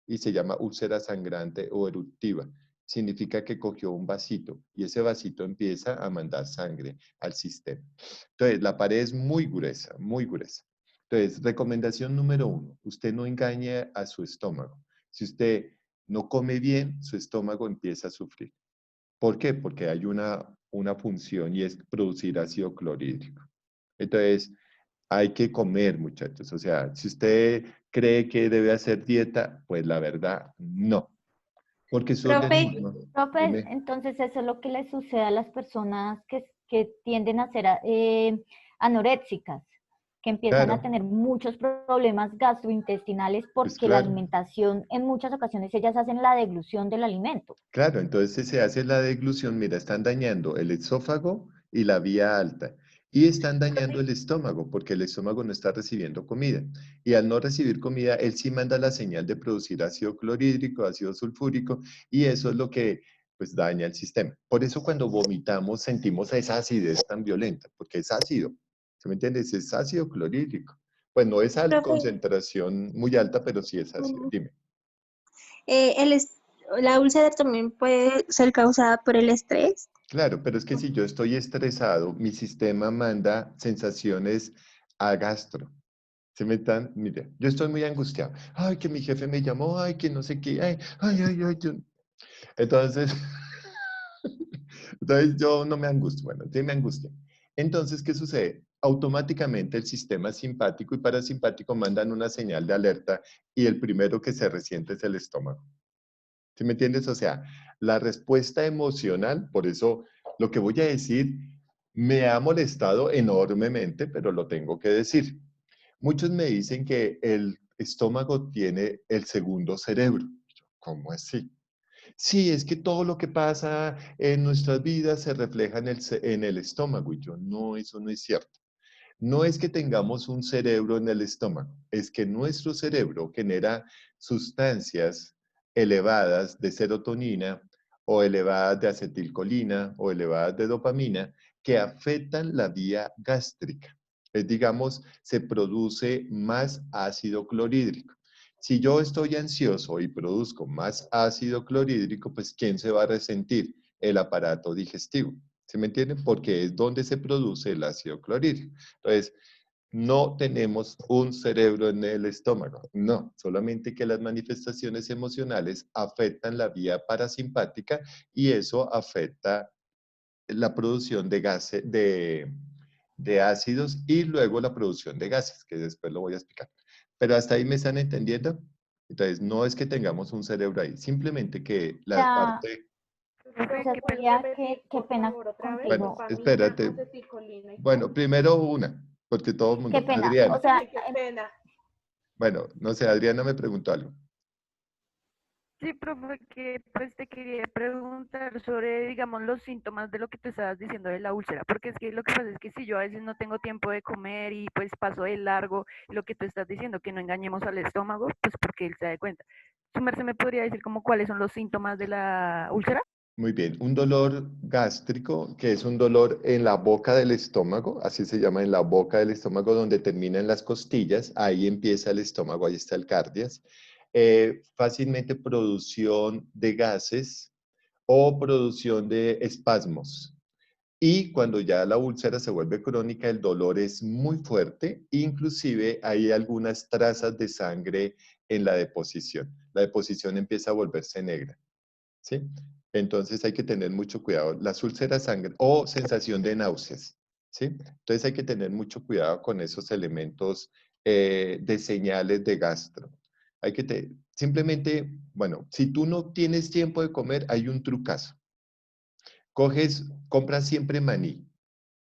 y se llama úlcera sangrante o eruptiva. Significa que cogió un vasito y ese vasito empieza a mandar sangre al sistema. Entonces, la pared es muy gruesa, muy gruesa. Entonces, recomendación número 1, usted no engañe a su estómago. Si usted no come bien, su estómago empieza a sufrir. ¿Por qué? Porque hay una función y es producir ácido clorhídrico. Entonces, hay que comer, muchachos. O sea, si usted cree que debe hacer dieta, pues la verdad, no. Porque su Profe, organismo, profe, dime, entonces eso es lo que le sucede a las personas que tienden a ser anoréxicas, que empiezan a claro, tener muchos problemas gastrointestinales pues porque la claro, alimentación, en muchas ocasiones ellas hacen la deglución del alimento. claro. Entonces se hace la deglución, mira, están dañando el esófago y la vía alta. Y están dañando el estómago, porque el estómago no está recibiendo comida. Y al no recibir comida, él sí manda la señal de producir ácido clorhídrico, ácido sulfúrico, y eso es lo que pues daña el sistema. Por eso cuando vomitamos sentimos esa acidez tan violenta, porque es ácido. ¿Se me entiendes? Es ácido clorhídrico. Pues no es a Profe, concentración muy alta, pero sí es ácido. mm, Dime. la úlcera también puede ser causada por el estrés. Claro, pero es que si yo estoy estresado, mi sistema manda sensaciones a gastro. ¿Se me están? Mire, yo estoy muy angustiado. Ay, que mi jefe me llamó, ay, que no sé qué, ay. Entonces, entonces yo no me angustio, bueno, sí me angustia. Entonces, ¿qué sucede? Automáticamente el sistema simpático y parasimpático mandan una señal de alerta y el primero que se resiente es el estómago. ¿Sí me entiendes? O sea, la respuesta emocional, por eso lo que voy a decir me ha molestado enormemente, pero lo tengo que decir. Muchos me dicen que el estómago tiene el segundo cerebro. ¿Cómo así? Sí, es que todo lo que pasa en nuestras vidas se refleja en el estómago. Y yo, no, eso no es cierto. No es que tengamos un cerebro en el estómago, es que nuestro cerebro genera sustancias elevadas de serotonina o elevadas de acetilcolina o elevadas de dopamina que afectan la vía gástrica. Es, digamos, se produce más ácido clorhídrico. Si yo estoy ansioso y produzco más ácido clorhídrico, pues ¿quién se va a resentir? El aparato digestivo. ¿Sí me entienden? Porque es donde se produce el ácido clorhídrico. Entonces, no tenemos un cerebro en el estómago, no, solamente que las manifestaciones emocionales afectan la vía parasimpática y eso afecta la producción de gases, de ácidos y luego la producción de gases, que después lo voy a explicar. Pero hasta ahí me están entendiendo. Entonces, no es que tengamos un cerebro ahí, simplemente que la Ya, parte... Profesor, José ¿me puede Sofía, repetir, qué por pena favor, otra vez? Bueno, contigo. Dopamina, espérate. acetilcolina y cuál? Bueno, primero una, porque todo el Qué mundo... pena. O Adriana. sea, Ay, qué pena. Bueno, no sé, Adriana me preguntó algo. Sí, profe, que pues te quería preguntar sobre, digamos, los síntomas de lo que tú estabas diciendo de la úlcera, porque es que lo que pasa es que si yo a veces no tengo tiempo de comer y pues paso de largo, lo que tú estás diciendo, que no engañemos al estómago, pues porque él se da cuenta. ¿Su merced me podría decir como cuáles son los síntomas de la úlcera? Muy bien, un dolor gástrico, que es un dolor en la boca del estómago, así se llama en la boca del estómago, donde terminan las costillas, ahí empieza el estómago, ahí está el cardias. Fácilmente producción de gases o producción de espasmos. Y cuando ya la úlcera se vuelve crónica, el dolor es muy fuerte, inclusive hay algunas trazas de sangre en la deposición. La deposición empieza a volverse negra. ¿Sí? Entonces hay que tener mucho cuidado. Las úlceras sangre o sensación de náuseas, ¿sí? Entonces hay que tener mucho cuidado con esos elementos de señales de gastro. Hay que simplemente, bueno, si tú no tienes tiempo de comer, hay un trucazo. Compras siempre maní.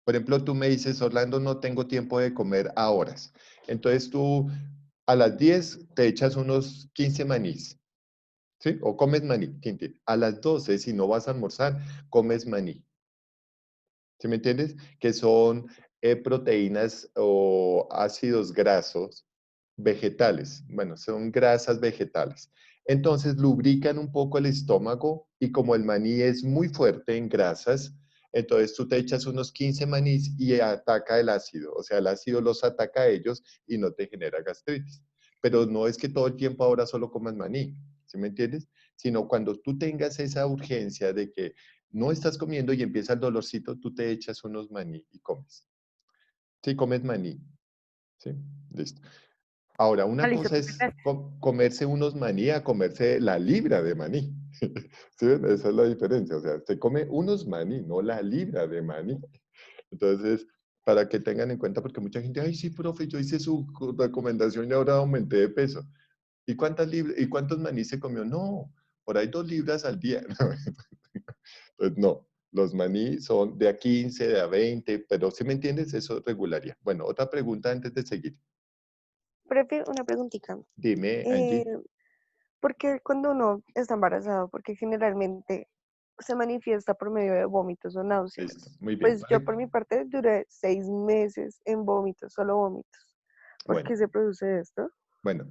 Por ejemplo, tú me dices, Orlando, no tengo tiempo de comer a horas. Entonces tú a las 10 te echas unos 15 manís. ¿Sí? O comes maní. Tinti. A las 12, si no vas a almorzar, comes maní. ¿Sí me entiendes? Que son proteínas o ácidos grasos vegetales. Bueno, son grasas vegetales. Entonces lubrican un poco el estómago y como el maní es muy fuerte en grasas, entonces tú te echas unos 15 manís y ataca el ácido. O sea, el ácido los ataca a ellos y no te genera gastritis. Pero no es que todo el tiempo ahora solo comas maní, ¿sí me entiendes? Sino cuando tú tengas esa urgencia de que no estás comiendo y empieza el dolorcito, tú te echas unos maní y comes. Sí, comes maní. Sí, listo. Ahora, Ah, una listo, cosa profe, es gracias. comerse unos maní a comerse la libra de maní. ¿Sí ven? Esa es la diferencia. O sea, se come unos maní, no la libra de maní. Entonces, para que tengan en cuenta, porque mucha gente, ay, sí, profe, yo hice su recomendación y ahora aumenté de peso. ¿Y cuántos maní se comió? No, por ahí 2 libras al día. Entonces, no, los maní son de a 15, de a 20, pero si me entiendes, eso regularía. Bueno, otra pregunta antes de seguir. Profe, una preguntita. Dime, Eh, Angie. ¿Por qué cuando uno está embarazado? Porque generalmente se manifiesta por medio de vómitos o Listo, náuseas. muy bien. Pues yo por mi parte duré 6 meses en vómitos, solo vómitos. ¿Por Bueno, qué se produce esto? bueno.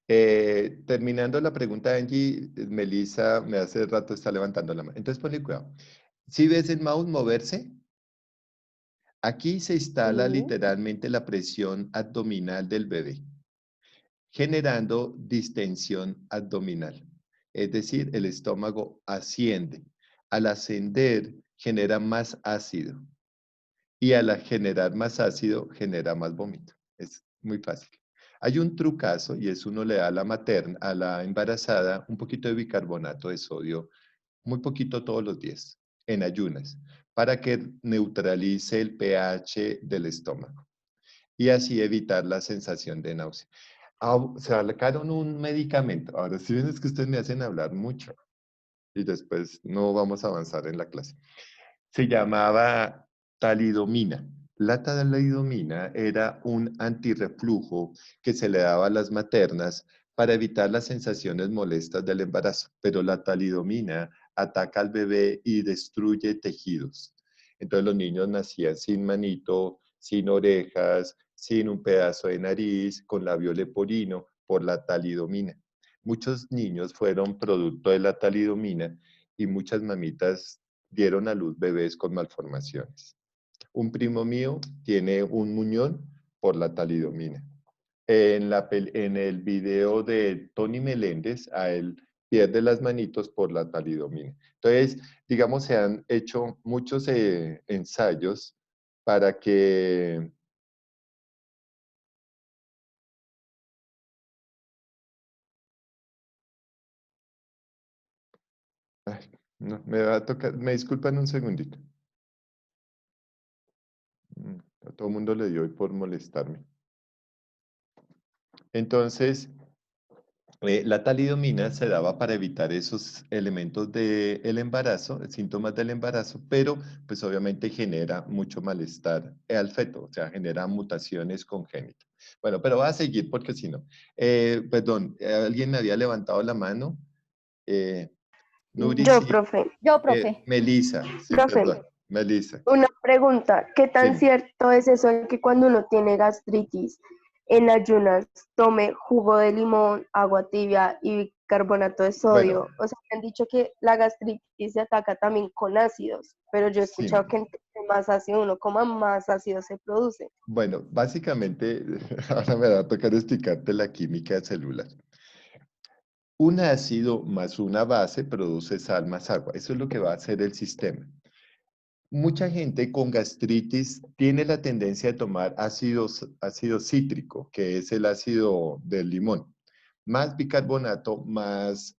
Terminando la pregunta, Angie, Melissa me hace rato está levantando la mano. Entonces, ponle cuidado. ¿Sí ves el mouse moverse? Aquí se instala Sí. literalmente la presión abdominal del bebé, generando distensión abdominal. Es decir, el estómago asciende. Al ascender, genera más ácido. Y al generar más ácido, genera más vómito. Es muy fácil. Hay un trucazo y es uno le da a la materna, a la embarazada, un poquito de bicarbonato de sodio, muy poquito todos los días, en ayunas, para que neutralice el pH del estómago y así evitar la sensación de náusea. Sacaron un medicamento. Ahora sí ven, es que ustedes me hacen hablar mucho y después no vamos a avanzar en la clase. Se llamaba talidomina. La talidomina era un antirreflujo que se le daba a las maternas para evitar las sensaciones molestas del embarazo, pero la talidomina ataca al bebé y destruye tejidos. Entonces los niños nacían sin manito, sin orejas, sin un pedazo de nariz, con labio leporino, por la talidomina. Muchos niños fueron producto de la talidomina y muchas mamitas dieron a luz bebés con malformaciones. Un primo mío tiene un muñón por la talidomina. En el video de Tony Meléndez, a él pierde las manitos por la talidomina. Entonces, digamos, se han hecho muchos ensayos para que... Ay, no, me va a tocar, me disculpan un segundito. A todo el mundo le dio hoy por molestarme. Entonces, la talidomina se daba para evitar esos elementos del embarazo, síntomas del embarazo, pero pues obviamente genera mucho malestar al feto, o sea, genera mutaciones congénitas. Bueno, pero va a seguir porque si no. Perdón, alguien me había levantado la mano. Nuri, Yo, sí. profe. Yo, profe. Melissa, sí, Profe, perdón. Melissa. una pregunta. ¿Qué tan Sí. cierto es eso de que cuando uno tiene gastritis en ayunas tome jugo de limón, agua tibia y bicarbonato de sodio? Bueno, O sea, me han dicho que la gastritis se ataca también con ácidos, pero yo he sí. escuchado que entre más ácido uno coma, más ácido se produce. Bueno, básicamente, ahora me va a tocar explicarte la química celular. Un ácido más una base produce sal más agua. Eso es lo que va a hacer el sistema. Mucha gente con gastritis tiene la tendencia de tomar ácido cítrico, que es el ácido del limón, más bicarbonato, más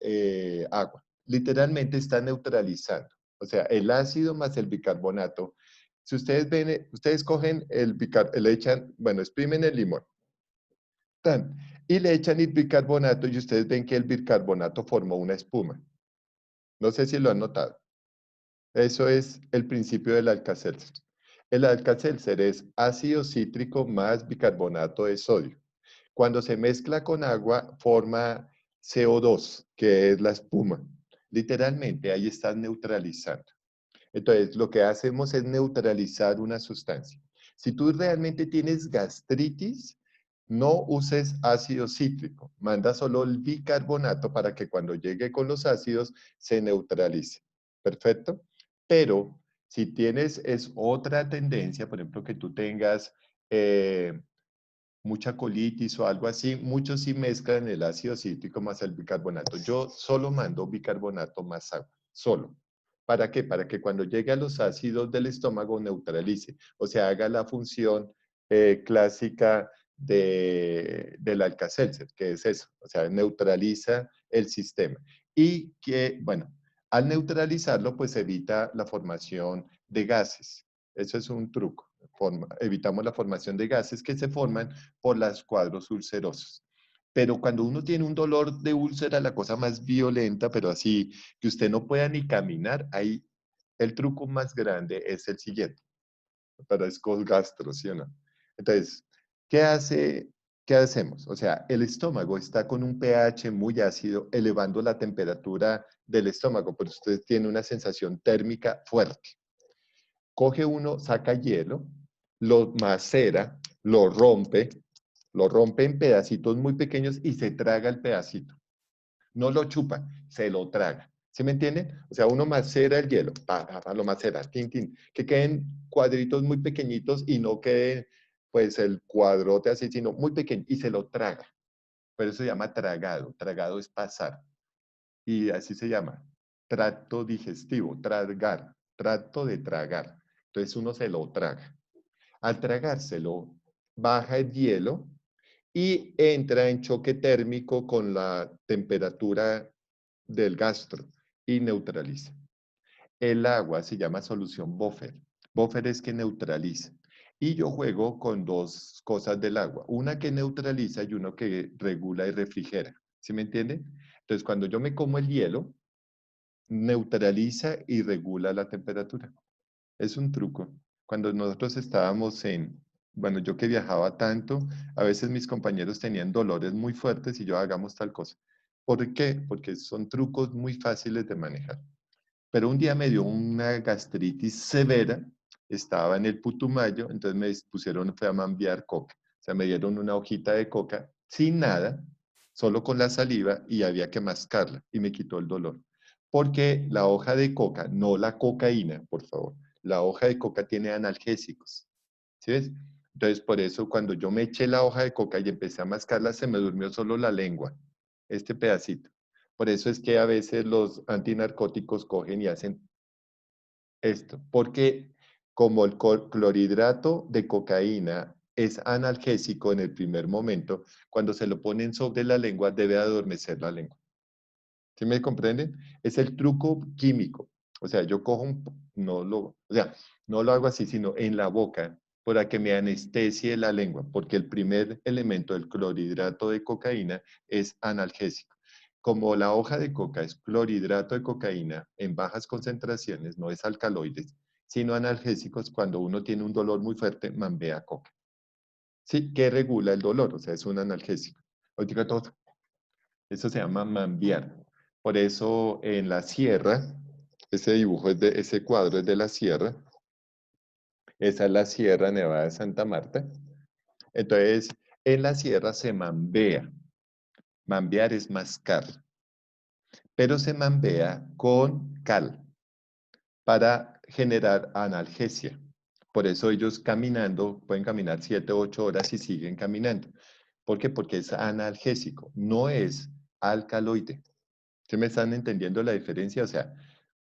agua. Literalmente está neutralizando. O sea, el ácido más el bicarbonato. Si ustedes ven, ustedes cogen le echan, bueno, exprimen el limón. Tan, y le echan el bicarbonato y ustedes ven que el bicarbonato formó una espuma. No sé si lo han notado. Eso es el principio del Alka-Seltzer. El Alka-Seltzer es ácido cítrico más bicarbonato de sodio. Cuando se mezcla con agua, forma CO2, que es la espuma. Literalmente, ahí estás neutralizando. Entonces, lo que hacemos es neutralizar una sustancia. Si tú realmente tienes gastritis, no uses ácido cítrico. Manda solo el bicarbonato para que cuando llegue con los ácidos se neutralice. ¿Perfecto? Pero si tienes, es otra tendencia, por ejemplo, que tú tengas mucha colitis o algo así, muchos sí mezclan el ácido cítrico más el bicarbonato. Yo solo mando bicarbonato más agua, solo. ¿Para qué? Para que cuando llegue a los ácidos del estómago neutralice, o sea, haga la función clásica del Alka-Seltzer, que es eso, o sea, neutraliza el sistema. Y que, bueno, al neutralizarlo, pues evita la formación de gases. Eso es un truco. Evitamos la formación de gases que se forman por los cuadros ulcerosos. Pero cuando uno tiene un dolor de úlcera, la cosa más violenta, pero así que usted no pueda ni caminar, ahí el truco más grande es el siguiente. Para gastro, ¿sí o no? Entonces, ¿qué hacemos? O sea, el estómago está con un pH muy ácido, elevando la temperatura del estómago, pero usted tiene una sensación térmica fuerte. Coge uno, saca hielo, lo macera, lo rompe en pedacitos muy pequeños y se traga el pedacito. No lo chupa, se lo traga. ¿Sí me entienden? O sea, uno macera el hielo, lo macera, tin, tin, que queden cuadritos muy pequeñitos y no quede pues el cuadrote así, sino muy pequeño y se lo traga. Pero eso se llama tragado. Tragado es pasar. Y así se llama. Tracto digestivo, tragar, tracto de tragar. Entonces uno se lo traga. Al tragárselo, baja el hielo y entra en choque térmico con la temperatura del gastro y neutraliza. El agua se llama solución buffer. Buffer es que neutraliza. Y yo juego con dos cosas del agua. Una que neutraliza y uno que regula y refrigera. ¿Sí me entiende? Entonces, cuando yo me como el hielo, neutraliza y regula la temperatura. Es un truco. Cuando nosotros estábamos en bueno, yo que viajaba tanto, a veces mis compañeros tenían dolores muy fuertes y yo hagamos tal cosa. ¿Por qué? Porque son trucos muy fáciles de manejar. Pero un día me dio una gastritis severa, estaba en el Putumayo, entonces me pusieron, fue a mambiar coca. O sea, me dieron una hojita de coca sin nada, solo con la saliva y había que mascarla y me quitó el dolor. Porque la hoja de coca, no la cocaína, por favor, la hoja de coca tiene analgésicos. ¿Sí ves? Entonces, por eso cuando yo me eché la hoja de coca y empecé a mascarla, se me durmió solo la lengua, este pedacito. Por eso es que a veces los antinarcóticos cogen y hacen esto, porque como el clorhidrato de cocaína es analgésico en el primer momento, cuando se lo ponen sobre la lengua debe adormecer la lengua. ¿Sí me comprenden? Es el truco químico. O sea, yo cojo no lo hago así, sino en la boca para que me anestesie la lengua, porque el primer elemento del clorhidrato de cocaína es analgésico. Como la hoja de coca es clorhidrato de cocaína en bajas concentraciones, no es alcaloides, sino analgésicos, cuando uno tiene un dolor muy fuerte, mambea coca. Sí, que regula el dolor, o sea, es un analgésico. Oiga, todo. Eso se llama mambiar. Por eso en la sierra, ese dibujo, ese cuadro es de la sierra. Esa es la Sierra Nevada de Santa Marta. Entonces, en la sierra se mambea. Mambear es mascar. Pero se mambea con cal para generar analgesia. Por eso ellos caminando, pueden caminar 7 o 8 horas y siguen caminando. ¿Por qué? Porque es analgésico, no es alcaloide. ¿Sí me están entendiendo la diferencia? O sea,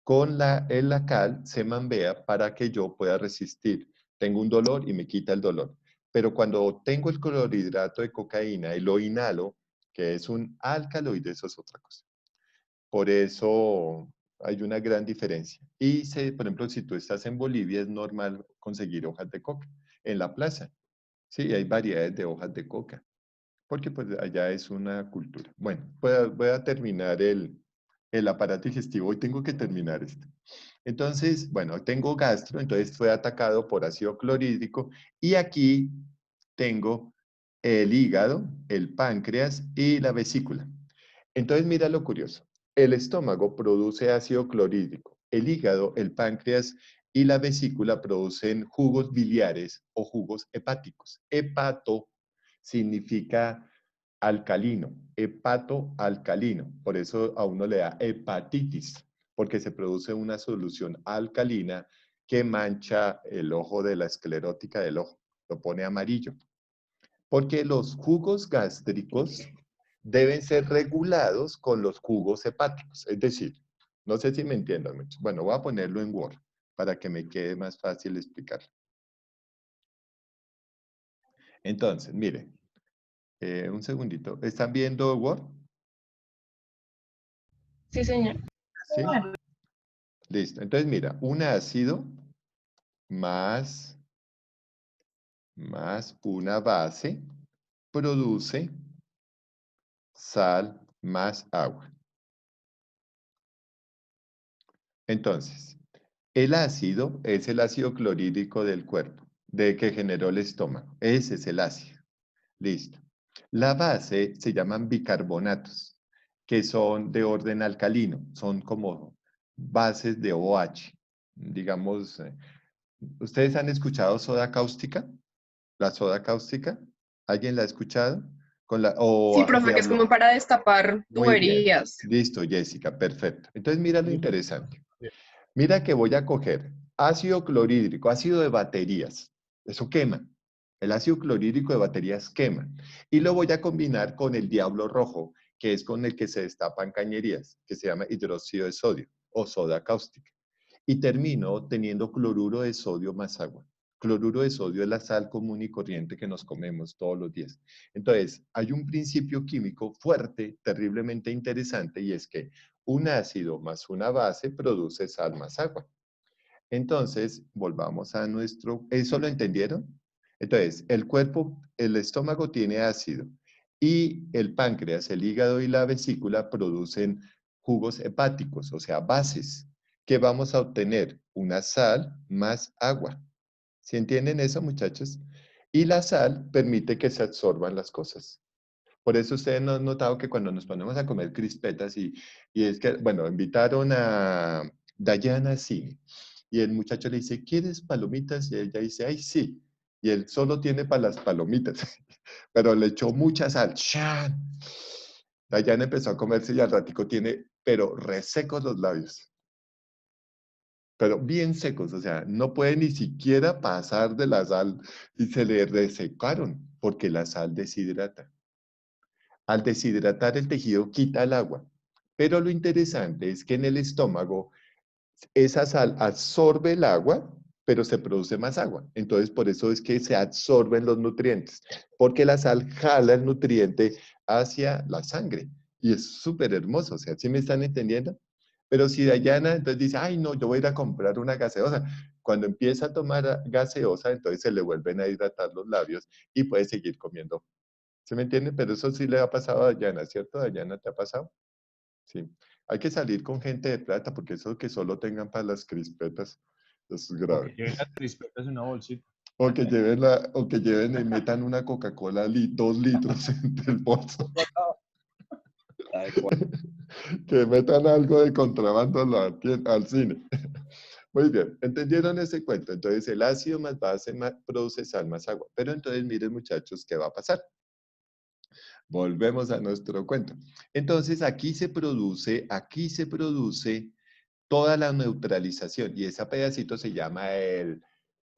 con la cal se mambea para que yo pueda resistir. Tengo un dolor y me quita el dolor. Pero cuando tengo el clorhidrato de cocaína y lo inhalo, que es un alcaloide, eso es otra cosa. Por eso hay una gran diferencia. Y, por ejemplo, si tú estás en Bolivia, es normal conseguir hojas de coca en la plaza. Sí, hay variedades de hojas de coca, porque pues allá es una cultura. Bueno, voy a terminar el aparato digestivo. Hoy tengo que terminar esto. Entonces, bueno, tengo gastro, entonces fue atacado por ácido clorhídrico y aquí tengo el hígado, el páncreas y la vesícula. Entonces, mira lo curioso. El estómago produce ácido clorhídrico, el hígado, el páncreas y la vesícula producen jugos biliares o jugos hepáticos. Hepato significa alcalino, hepatoalcalino. Por eso a uno le da hepatitis, porque se produce una solución alcalina que mancha el ojo de la esclerótica del ojo, lo pone amarillo. Porque los jugos gástricos deben ser regulados con los jugos hepáticos. Es decir, no sé si me entiendan mucho. Bueno, voy a ponerlo en Word para que me quede más fácil explicarlo. Entonces, miren, un segundito. ¿Están viendo Word? Sí, señor. ¿Sí? Listo. Entonces, mira, un ácido más una base produce sal más agua. Entonces, el ácido es el ácido clorhídrico del cuerpo, de que generó el estómago. Ese es el ácido. Listo. La base se llaman bicarbonatos, que son de orden alcalino. Son como bases de OH. Digamos, ¿ustedes han escuchado soda cáustica? ¿La soda cáustica? ¿Alguien la ha escuchado? Sí, profe, que es como para destapar Muy bien. tuberías. Listo, Jessica, perfecto. Entonces, mira lo interesante. Mira que voy a coger ácido clorhídrico, ácido de baterías. Eso quema. El ácido clorhídrico de baterías quema. Y lo voy a combinar con el diablo rojo, que es con el que se destapan cañerías, que se llama hidróxido de sodio o soda cáustica. Y termino teniendo cloruro de sodio más agua. Cloruro de sodio es la sal común y corriente que nos comemos todos los días. Entonces, hay un principio químico fuerte, terriblemente interesante, y es que un ácido más una base produce sal más agua. Entonces, volvamos a nuestro... ¿Eso lo entendieron? Entonces, el cuerpo, el estómago tiene ácido y el páncreas, el hígado y la vesícula producen jugos hepáticos, o sea, bases, que vamos a obtener una sal más agua. ¿Sí entienden eso, muchachos? Y la sal permite que se absorban las cosas. Por eso ustedes no han notado que cuando nos ponemos a comer crispetas y es que, bueno, invitaron a Dayana sí, y el muchacho le dice, ¿quieres palomitas? Y ella dice, ay, sí. Y él solo tiene para las palomitas, pero le echó mucha sal. ¡Shan! Dayana empezó a comerse y al ratico tiene, pero resecos los labios. Pero bien secos, o sea, no puede ni siquiera pasar de la sal y se le resecaron porque la sal deshidrata. Al deshidratar el tejido quita el agua. Pero lo interesante es que en el estómago esa sal absorbe el agua, pero se produce más agua. Entonces, por eso es que se absorben los nutrientes, porque la sal jala el nutriente hacia la sangre. Y es súper hermoso, o sea, ¿sí me están entendiendo? Pero si Dayana entonces dice, ay, no, yo voy a ir a comprar una gaseosa. Cuando empieza a tomar gaseosa, entonces se le vuelven a hidratar los labios y puede seguir comiendo. ¿Sí me entienden? Pero eso sí le ha pasado a Dayana, ¿cierto? ¿Dayana te ha pasado? Sí. Hay que salir con gente de plata, porque eso que solo tengan para las crispetas, eso es O que grave. lleven las crispetas en una bolsita. O que lleven y metan una Coca-Cola 2 litros en el bolso. Que metan algo de contrabando al cine. Muy bien, ¿entendieron ese cuento? Entonces el ácido más base produce sal más agua. Pero entonces miren muchachos, ¿qué va a pasar? Volvemos a nuestro cuento. Entonces aquí se produce toda la neutralización y ese pedacito se llama el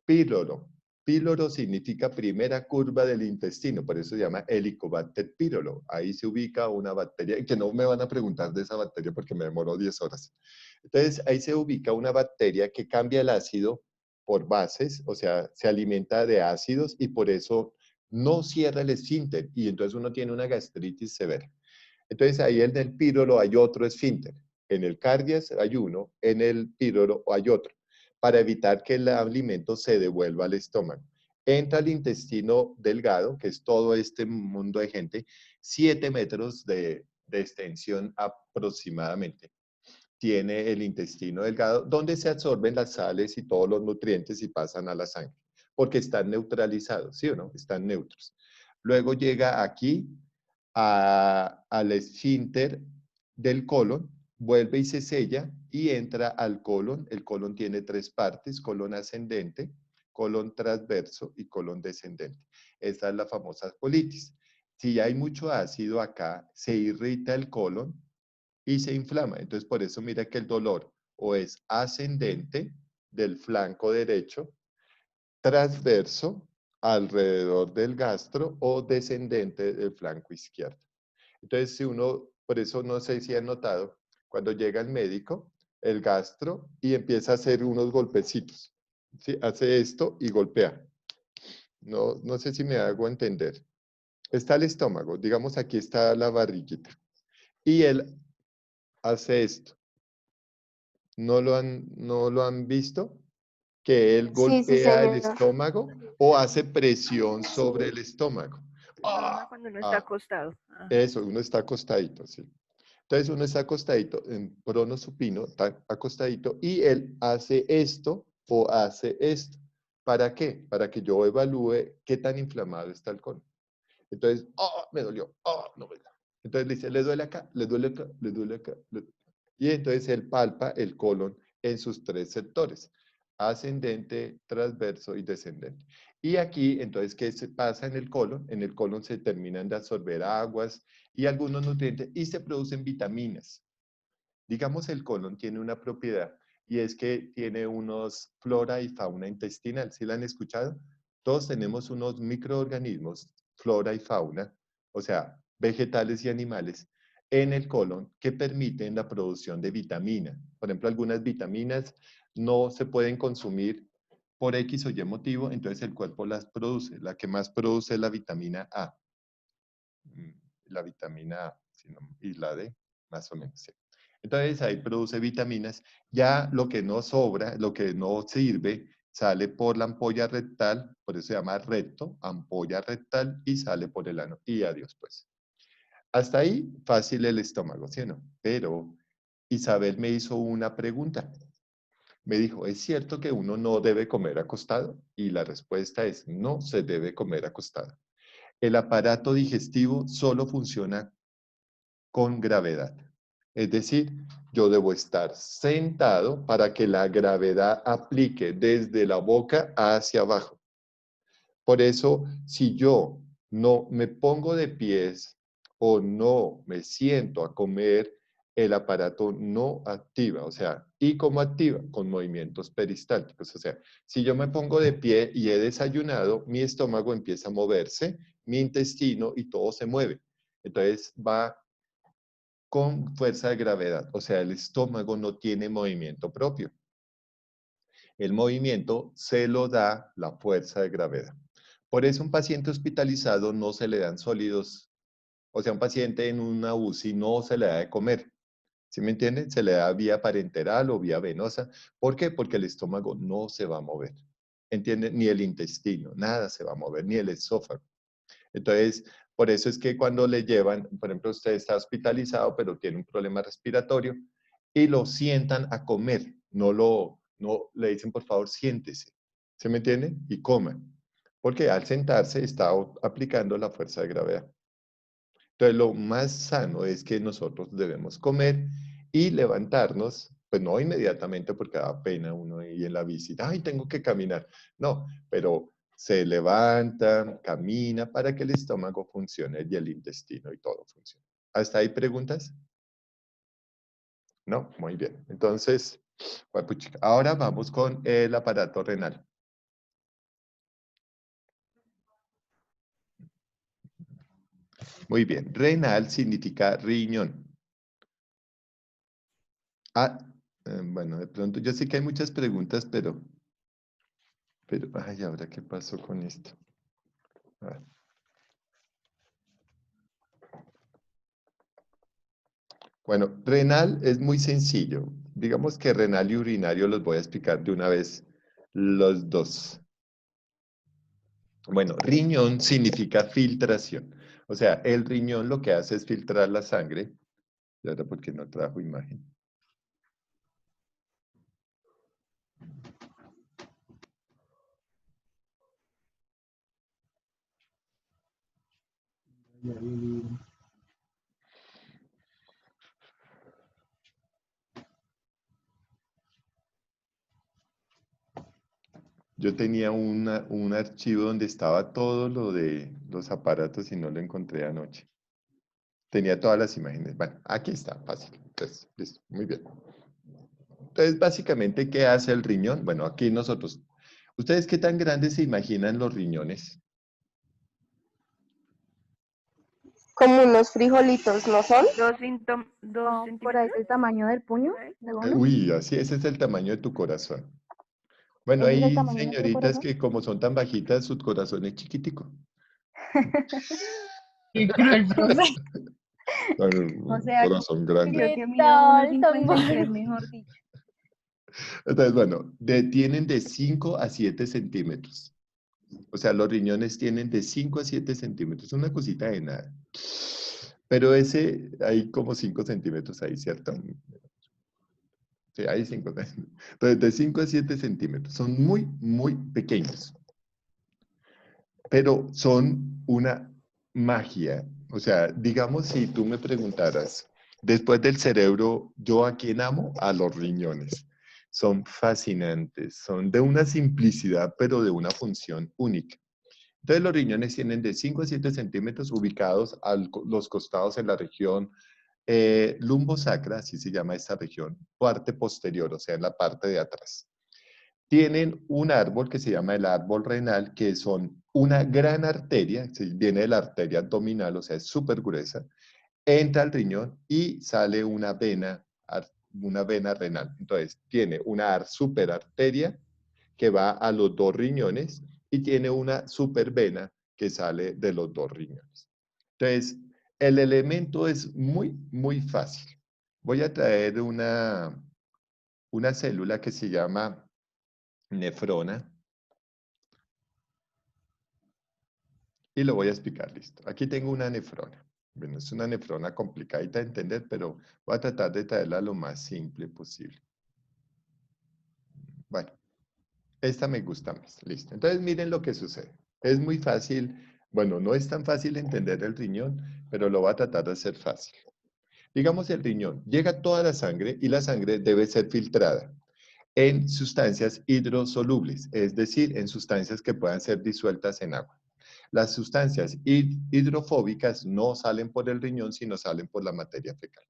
píloro. Píloro significa primera curva del intestino, por eso se llama Helicobacter pylori. Ahí se ubica una bacteria, que no me van a preguntar de esa bacteria porque me demoró 10 horas. Entonces, ahí se ubica una bacteria que cambia el ácido por bases, o sea, se alimenta de ácidos y por eso no cierra el esfínter y entonces uno tiene una gastritis severa. Entonces, ahí en el píloro hay otro esfínter. En el cardias hay uno, en el píloro hay otro, para evitar que el alimento se devuelva al estómago. Entra al intestino delgado, que es todo este mundo de gente, 7 metros de extensión aproximadamente. Tiene el intestino delgado, donde se absorben las sales y todos los nutrientes y pasan a la sangre, porque están neutralizados, ¿sí o no? Están neutros. Luego llega aquí al esfínter del colon, vuelve y se sella y entra al colon. El colon tiene 3 partes, colon ascendente, colon transverso y colon descendente. Esta es la famosa colitis. Si hay mucho ácido acá, se irrita el colon y se inflama. Entonces, por eso mira que el dolor o es ascendente del flanco derecho, transverso alrededor del gastro o descendente del flanco izquierdo. Entonces, si uno, por eso no sé si han notado, cuando llega el médico, el gastro, y empieza a hacer unos golpecitos. ¿Sí? Hace esto y golpea. No sé si me hago entender. Está el estómago, digamos aquí está la barriguita. Y él hace esto. ¿No lo han visto? Que él Sí, sí, golpea el señor. estómago o hace presión sobre el estómago. Norma cuando uno está acostado. Ajá. Eso, uno está acostadito, sí. Entonces uno está acostadito en prono supino, está acostadito, y él hace esto o hace esto. ¿Para qué? Para que yo evalúe qué tan inflamado está el colon. Entonces, me dolió, no me duele. Entonces le dice, ¿le duele acá? ¿Le duele acá? ¿Le duele acá? Y entonces él palpa el colon en sus 3 sectores, ascendente, transverso y descendente. Y aquí, entonces, ¿qué se pasa en el colon? En el colon se terminan de absorber aguas y algunos nutrientes y se producen vitaminas. Digamos, el colon tiene una propiedad y es que tiene unos flora y fauna intestinal. ¿Sí la han escuchado? Todos tenemos unos microorganismos, flora y fauna, o sea, vegetales y animales, en el colon que permiten la producción de vitamina. Por ejemplo, algunas vitaminas no se pueden consumir por X o Y motivo, entonces el cuerpo las produce. La que más produce es la vitamina A. La vitamina A y la D, más o menos. Sí. Entonces ahí produce vitaminas. Ya lo que no sobra, lo que no sirve, sale por la ampolla rectal, por eso se llama recto, ampolla rectal, y sale por el ano. Y adiós, pues. Hasta ahí, fácil el estómago, ¿sí o no? Pero Isabel me hizo una pregunta. Me dijo, ¿es cierto que uno no debe comer acostado? Y la respuesta es, no se debe comer acostado. El aparato digestivo solo funciona con gravedad. Es decir, yo debo estar sentado para que la gravedad aplique desde la boca hacia abajo. Por eso, si yo no me pongo de pies o no me siento a comer, el aparato no activa, o sea, ¿y cómo activa? Con movimientos peristálticos, o sea, si yo me pongo de pie y he desayunado, mi estómago empieza a moverse, mi intestino y todo se mueve. Entonces va con fuerza de gravedad, o sea, el estómago no tiene movimiento propio. El movimiento se lo da la fuerza de gravedad. Por eso un paciente hospitalizado no se le dan sólidos, o sea, un paciente en una UCI no se le da de comer. ¿Sí me entienden? Se le da vía parenteral o vía venosa. ¿Por qué? Porque el estómago no se va a mover. ¿Entienden? Ni el intestino, nada se va a mover, ni el esófago. Entonces, por eso es que cuando le llevan, por ejemplo, usted está hospitalizado, pero tiene un problema respiratorio, y lo sientan a comer, no le dicen, por favor, siéntese. ¿Se me entiende? Y coman. Porque al sentarse está aplicando la fuerza de gravedad. Entonces, lo más sano es que nosotros debemos comer y levantarnos, pues no inmediatamente porque da pena uno ir en la bici, ay, tengo que caminar. No, pero se levanta, camina para que el estómago funcione y el intestino y todo funcione. ¿Hasta ahí preguntas? No, muy bien. Entonces, ahora vamos con el aparato renal. Muy bien, renal significa riñón. Ah, bueno, de pronto, yo sé que hay muchas preguntas, pero, ay, ¿ahora qué pasó con esto? A ver. Bueno, renal es muy sencillo. Digamos que renal y urinario los voy a explicar de una vez los dos. Bueno, riñón significa filtración. O sea, el riñón lo que hace es filtrar la sangre. ¿Y ahora por qué no trajo imagen? Yo tenía un archivo donde estaba todo lo de los aparatos y no lo encontré anoche. Tenía todas las imágenes. Bueno, aquí está, fácil. Entonces, listo, muy bien. Entonces, básicamente, ¿qué hace el riñón? Bueno, aquí nosotros. ¿Ustedes qué tan grandes se imaginan los riñones? Como unos frijolitos, ¿no son? Dos Por ahí centímetros. el tamaño del puño de uno. Uy, así, ese es el tamaño de tu corazón. Bueno, Ese es el hay tamaño de nuestro señoritas corazón. que como son tan bajitas, su corazón es chiquitico. Qué cruel, profe. O sea, Corazón grande. yo ¿Qué que mido tal, tan 1,53, mejor dicho. Entonces, bueno, tienen de 5 a 7 centímetros. O sea, los riñones tienen de 5 a 7 centímetros. Una cosita de nada. Pero ese, hay como 5 centímetros ahí, ¿cierto? Sí, hay 5. Entonces, de 5 a 7 centímetros. Son muy, muy pequeños. Pero son una magia. O sea, digamos, si tú me preguntaras, después del cerebro, ¿yo a quién amo? A los riñones. Son fascinantes, son de una simplicidad, pero de una función única. Entonces, los riñones tienen de 5 a 7 centímetros ubicados a los costados en la región lumbosacra, así se llama esta región, parte posterior, o sea, en la parte de atrás. Tienen un árbol que se llama el árbol renal, que son una gran arteria, viene de la arteria abdominal, o sea, es súper gruesa, entra al riñón y sale una vena renal. Entonces, tiene una superarteria que va a los dos riñones y tiene una supervena que sale de los dos riñones. Entonces, el elemento es muy, muy fácil. Voy a traer una célula que se llama nefrona y lo voy a explicar, listo. Aquí tengo una nefrona. Bueno, es una nefrona complicadita de entender, pero voy a tratar de traerla lo más simple posible. Bueno, esta me gusta más. Listo. Entonces miren lo que sucede. Es muy fácil. Bueno, no es tan fácil entender el riñón, pero lo voy a tratar de hacer fácil. Digamos el riñón. Llega toda la sangre y la sangre debe ser filtrada en sustancias hidrosolubles, es decir, en sustancias que puedan ser disueltas en agua. Las sustancias hidrofóbicas no salen por el riñón, sino salen por la materia fecal.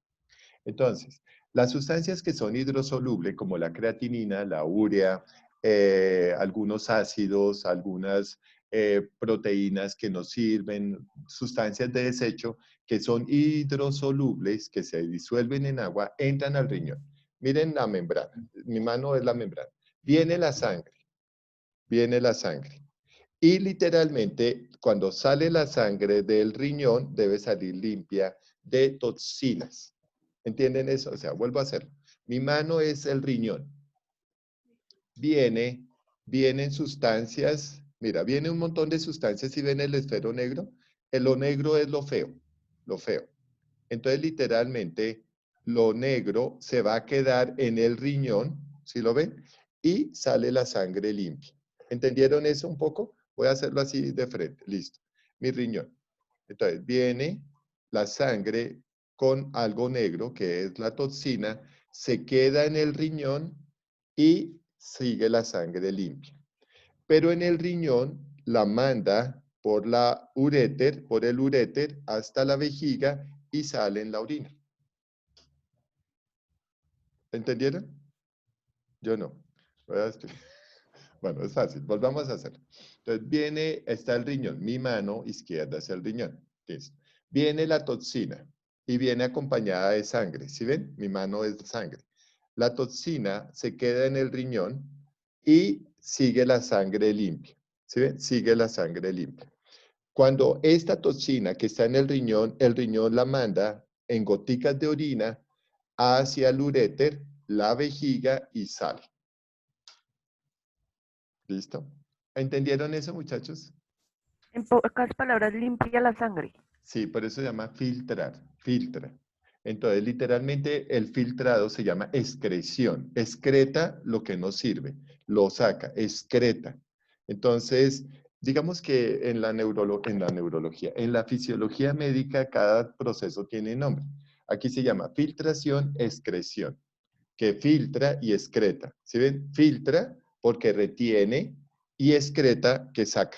Entonces, las sustancias que son hidrosolubles, como la creatinina, la urea, algunos ácidos, algunas proteínas que nos sirven, sustancias de desecho que son hidrosolubles, que se disuelven en agua, entran al riñón. Miren la membrana, mi mano es la membrana. Viene la sangre, viene la sangre. Y literalmente, cuando sale la sangre del riñón, debe salir limpia de toxinas. ¿Entienden eso? O sea, vuelvo a hacerlo. Mi mano es el riñón. Vienen sustancias, mira, viene un montón de sustancias y ven el esfero negro. Lo negro es lo feo, lo feo. Entonces, literalmente, lo negro se va a quedar en el riñón, ¿sí lo ven? Y sale la sangre limpia. ¿Entendieron eso un poco? Voy a hacerlo así de frente, listo. Mi riñón. Entonces, viene la sangre con algo negro, que es la toxina, se queda en el riñón y sigue la sangre limpia. Pero en el riñón la manda por el uréter hasta la vejiga y sale en la orina. ¿Entendieron? Yo no. Bueno, es fácil. Volvamos a hacerlo. Entonces está el riñón. Mi mano izquierda es el riñón. Listo. Viene la toxina y viene acompañada de sangre. ¿Sí ven? Mi mano es sangre. La toxina se queda en el riñón y sigue la sangre limpia. ¿Sí ven? Sigue la sangre limpia. Cuando esta toxina que está en el riñón la manda en goticas de orina hacia el uréter, la vejiga y sale. ¿Listo? ¿Entendieron eso, muchachos? En pocas palabras, limpia la sangre. Sí, por eso se llama filtrar, filtra. Entonces, literalmente, el filtrado se llama excreción. Excreta lo que no sirve, lo saca, excreta. Entonces, digamos que en la neurología, en la fisiología médica, cada proceso tiene nombre. Aquí se llama filtración, excreción, que filtra y excreta. ¿Sí ven? Filtra porque retiene y excreta que saca.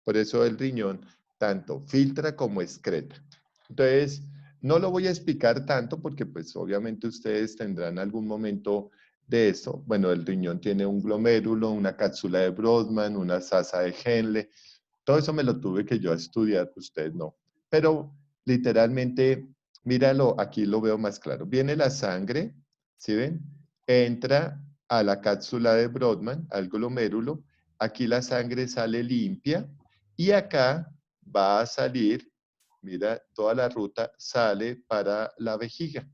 Por eso el riñón tanto filtra como excreta. Entonces, no lo voy a explicar tanto porque pues obviamente ustedes tendrán algún momento de eso. Bueno, el riñón tiene un glomérulo, una cápsula de Brodmann, una sasa de Henle. Todo eso me lo tuve que yo estudiar, ustedes no. Pero literalmente, míralo, aquí lo veo más claro. Viene la sangre, ¿sí ven? Entra a la cápsula de Brodmann, al glomérulo. Aquí la sangre sale limpia y acá va a salir, mira, toda la ruta sale para la vejiga.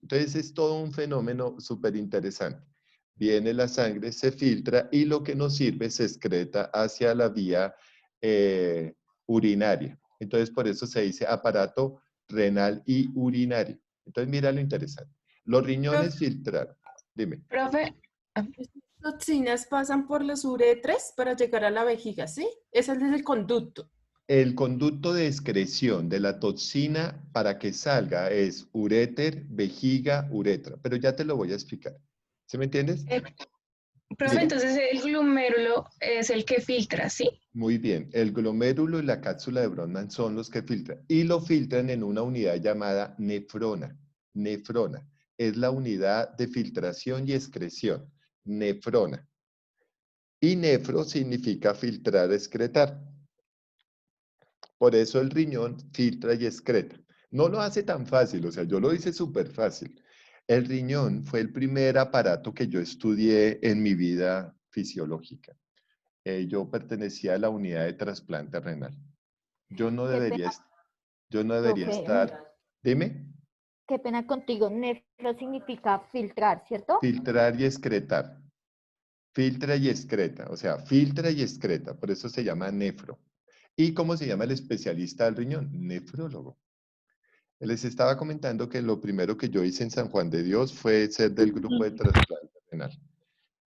Entonces es todo un fenómeno súper interesante. Viene la sangre, se filtra y lo que nos sirve se excreta hacia la vía urinaria. Entonces por eso se dice aparato renal y urinario. Entonces mira lo interesante. Los riñones filtraron. Dime. Profe, estas toxinas pasan por los uretres para llegar a la vejiga, ¿sí? Ese es el conducto. El conducto de excreción de la toxina para que salga es uréter, vejiga, uretra. Pero ya te lo voy a explicar. ¿Sí me entiendes? Profe, Sí. entonces el glomérulo es el que filtra, ¿sí? Muy bien. El glomérulo y la cápsula de Brodmann son los que filtran. Y lo filtran en una unidad llamada nefrona. Nefrona. Es la unidad de filtración y excreción. Nefrona. Y nefro significa filtrar, excretar. Por eso el riñón filtra y excreta. No lo hace tan fácil, o sea, yo lo hice súper fácil. El riñón fue el primer aparato que yo estudié en mi vida fisiológica. Yo pertenecía a la unidad de trasplante renal. Yo no Qué debería, pena, yo no debería profe. estar. Dime. Qué pena contigo. Nefro significa filtrar, ¿cierto? Filtrar y excretar. Filtra y excreta, o sea, filtra y excreta, por eso se llama nefro. ¿Y cómo se llama el especialista del riñón? Nefrólogo. Les estaba comentando que lo primero que yo hice en San Juan de Dios fue ser del grupo de trasplante renal.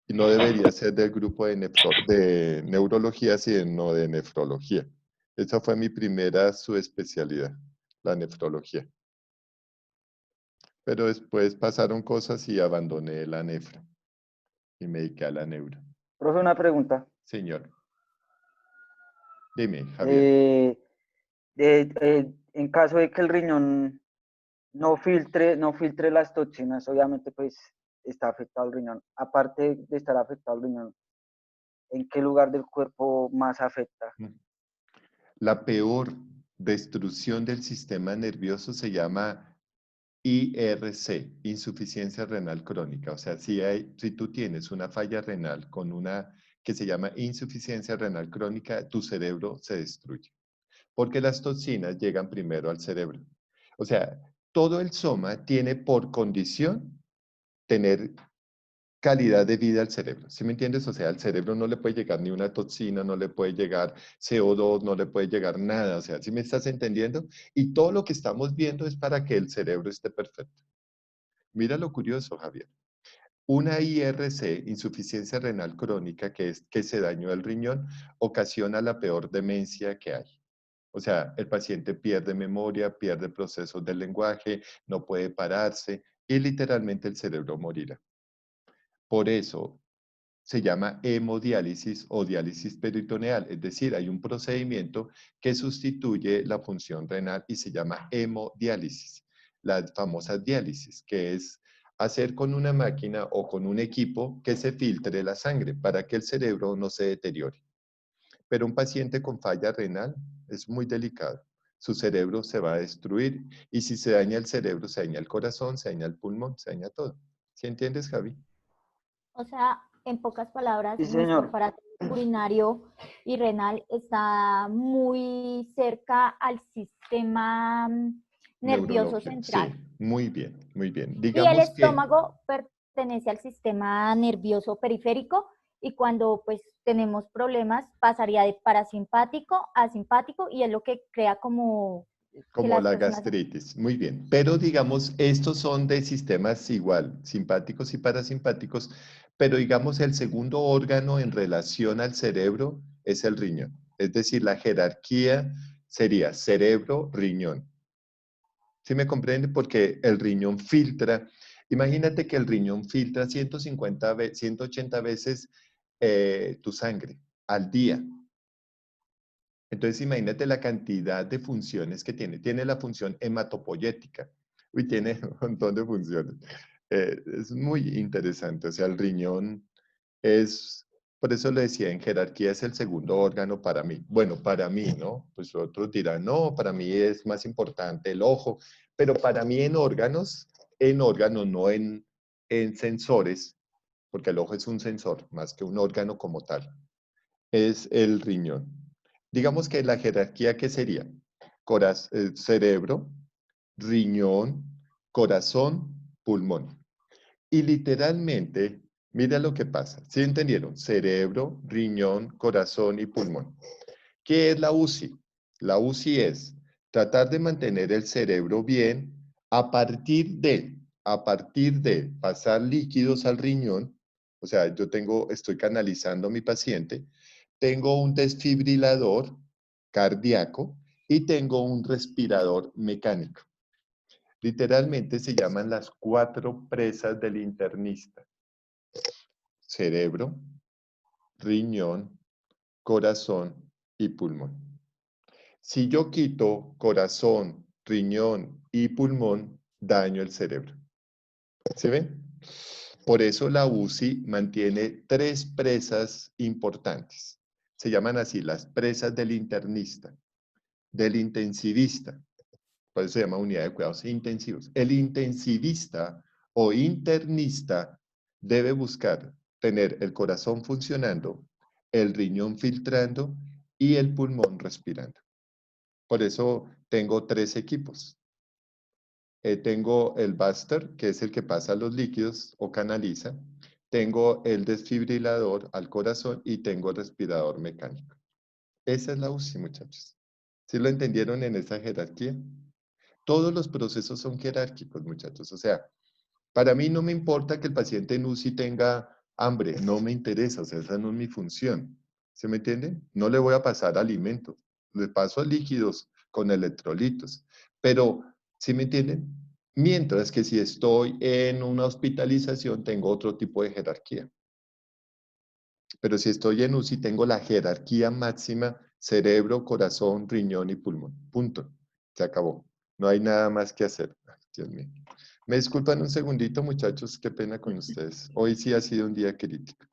Y no debería ser del grupo de neurología, sino de nefrología. Esa fue mi primera subespecialidad, la nefrología. Pero después pasaron cosas y abandoné la nefra y me dediqué a la neuro. Profe, una pregunta. Señor. Dime, Javier. En caso de que el riñón no filtre las toxinas, obviamente pues está afectado el riñón. Aparte de estar afectado el riñón, ¿en qué lugar del cuerpo más afecta? La peor destrucción del sistema nervioso se llama IRC, insuficiencia renal crónica. O sea, si tú tienes una falla renal con una que se llama insuficiencia renal crónica, tu cerebro se destruye. Porque las toxinas llegan primero al cerebro. O sea, todo el soma tiene por condición tener calidad de vida al cerebro. ¿Sí me entiendes? O sea, al cerebro no le puede llegar ni una toxina, no le puede llegar CO2, no le puede llegar nada. O sea, ¿sí me estás entendiendo? Y todo lo que estamos viendo es para que el cerebro esté perfecto. Mira lo curioso, Javier. Una IRC, insuficiencia renal crónica, que es que se dañó el riñón, ocasiona la peor demencia que hay. O sea, el paciente pierde memoria, pierde procesos del lenguaje, no puede pararse y literalmente el cerebro morirá. Por eso se llama hemodiálisis o diálisis peritoneal, es decir, hay un procedimiento que sustituye la función renal y se llama hemodiálisis, la famosa diálisis, que es hacer con una máquina o con un equipo que se filtre la sangre para que el cerebro no se deteriore. Pero un paciente con falla renal es muy delicado. Su cerebro se va a destruir y si se daña el cerebro, se daña el corazón, se daña el pulmón, se daña todo. ¿Sí entiendes, Javi? O sea, en pocas palabras, Sí, nuestro señor. aparato urinario y renal está muy cerca al sistema nervioso Neurología. central. Sí, muy bien, muy bien. Y el Digamos que estómago pertenece al sistema nervioso periférico y cuando pues tenemos problemas pasaría de parasimpático a simpático y es lo que crea como que como las la personas... gastritis, muy bien. Pero digamos, estos son de sistemas igual, simpáticos y parasimpáticos, pero digamos el segundo órgano en relación al cerebro es el riñón. Es decir, la jerarquía sería cerebro, riñón. ¿Sí me comprende? Porque el riñón filtra, imagínate que el riñón filtra 180 veces tu sangre al día. Entonces, imagínate la cantidad de funciones que tiene. Tiene la función hematopoyética. Uy, tiene un montón de funciones. Es muy interesante. O sea, el riñón es, por eso le decía, en jerarquía es el segundo órgano para mí. Bueno, para mí, ¿no? Pues otros dirán, no, para mí es más importante el ojo. Pero para mí en órganos, no en sensores, porque el ojo es un sensor más que un órgano como tal, es el riñón. Digamos que la jerarquía, ¿qué sería? Cerebro, riñón, corazón, pulmón. Y literalmente, mira lo que pasa. ¿Sí entendieron? Cerebro, riñón, corazón y pulmón. ¿Qué es la UCI? La UCI es tratar de mantener el cerebro bien a partir de pasar líquidos al riñón. O sea, estoy canalizando a mi paciente, tengo un desfibrilador cardíaco y tengo un respirador mecánico. Literalmente se llaman las 4 presas del internista. Cerebro, riñón, corazón y pulmón. Si yo quito corazón, riñón y pulmón, daño el cerebro. ¿Se ven? Por eso la UCI mantiene 3 presas importantes. Se llaman así las presas del internista, del intensivista. Por eso se llama unidad de cuidados intensivos. El intensivista o internista debe buscar tener el corazón funcionando, el riñón filtrando y el pulmón respirando. Por eso tengo 3 equipos. Tengo el Buster, que es el que pasa los líquidos o canaliza. Tengo el desfibrilador al corazón y tengo el respirador mecánico. Esa es la UCI, muchachos. ¿Sí lo entendieron en esa jerarquía? Todos los procesos son jerárquicos, muchachos. O sea, para mí no me importa que el paciente en UCI tenga hambre, no me interesa, o sea, esa no es mi función. ¿Se me entiende? No le voy a pasar alimentos, le paso líquidos con electrolitos. Pero, ¿sí me entienden? Mientras que si estoy en una hospitalización, tengo otro tipo de jerarquía. Pero si estoy en UCI, tengo la jerarquía máxima, cerebro, corazón, riñón y pulmón. Punto. Se acabó. No hay nada más que hacer. Ay, Dios mío. Me disculpan un segundito, muchachos. Qué pena con ustedes. Hoy sí ha sido un día crítico.